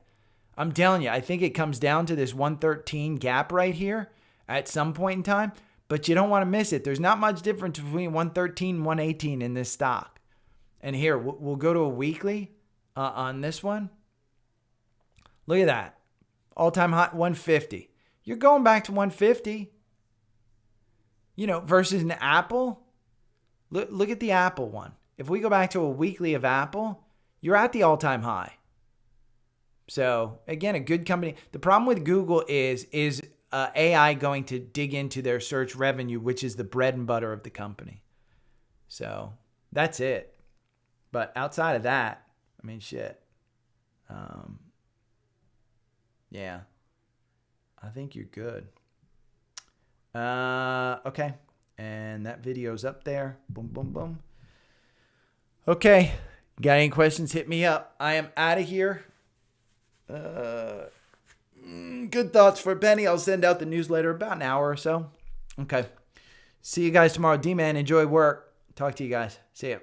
I'm telling you, I think it comes down to this 113 gap right here at some point in time, but you don't want to miss it. There's not much difference between 113 and 118 in this stock. And here, we'll go to a weekly on this one. Look at that. All-time high, 150. You're going back to 150. Versus an Apple. Look at the Apple one. If we go back to a weekly of Apple, you're at the all-time high. So, again, a good company. The problem with Google is AI going to dig into their search revenue, which is the bread and butter of the company. So, that's it. But outside of that, I mean, shit. Yeah. I think you're good. Okay. And that video's up there. Boom, boom, boom. Okay. Got any questions? Hit me up. I am out of here. Good thoughts for Penny. I'll send out the newsletter about an hour or so. Okay. See you guys tomorrow. D-Man, enjoy work. Talk to you guys. See ya.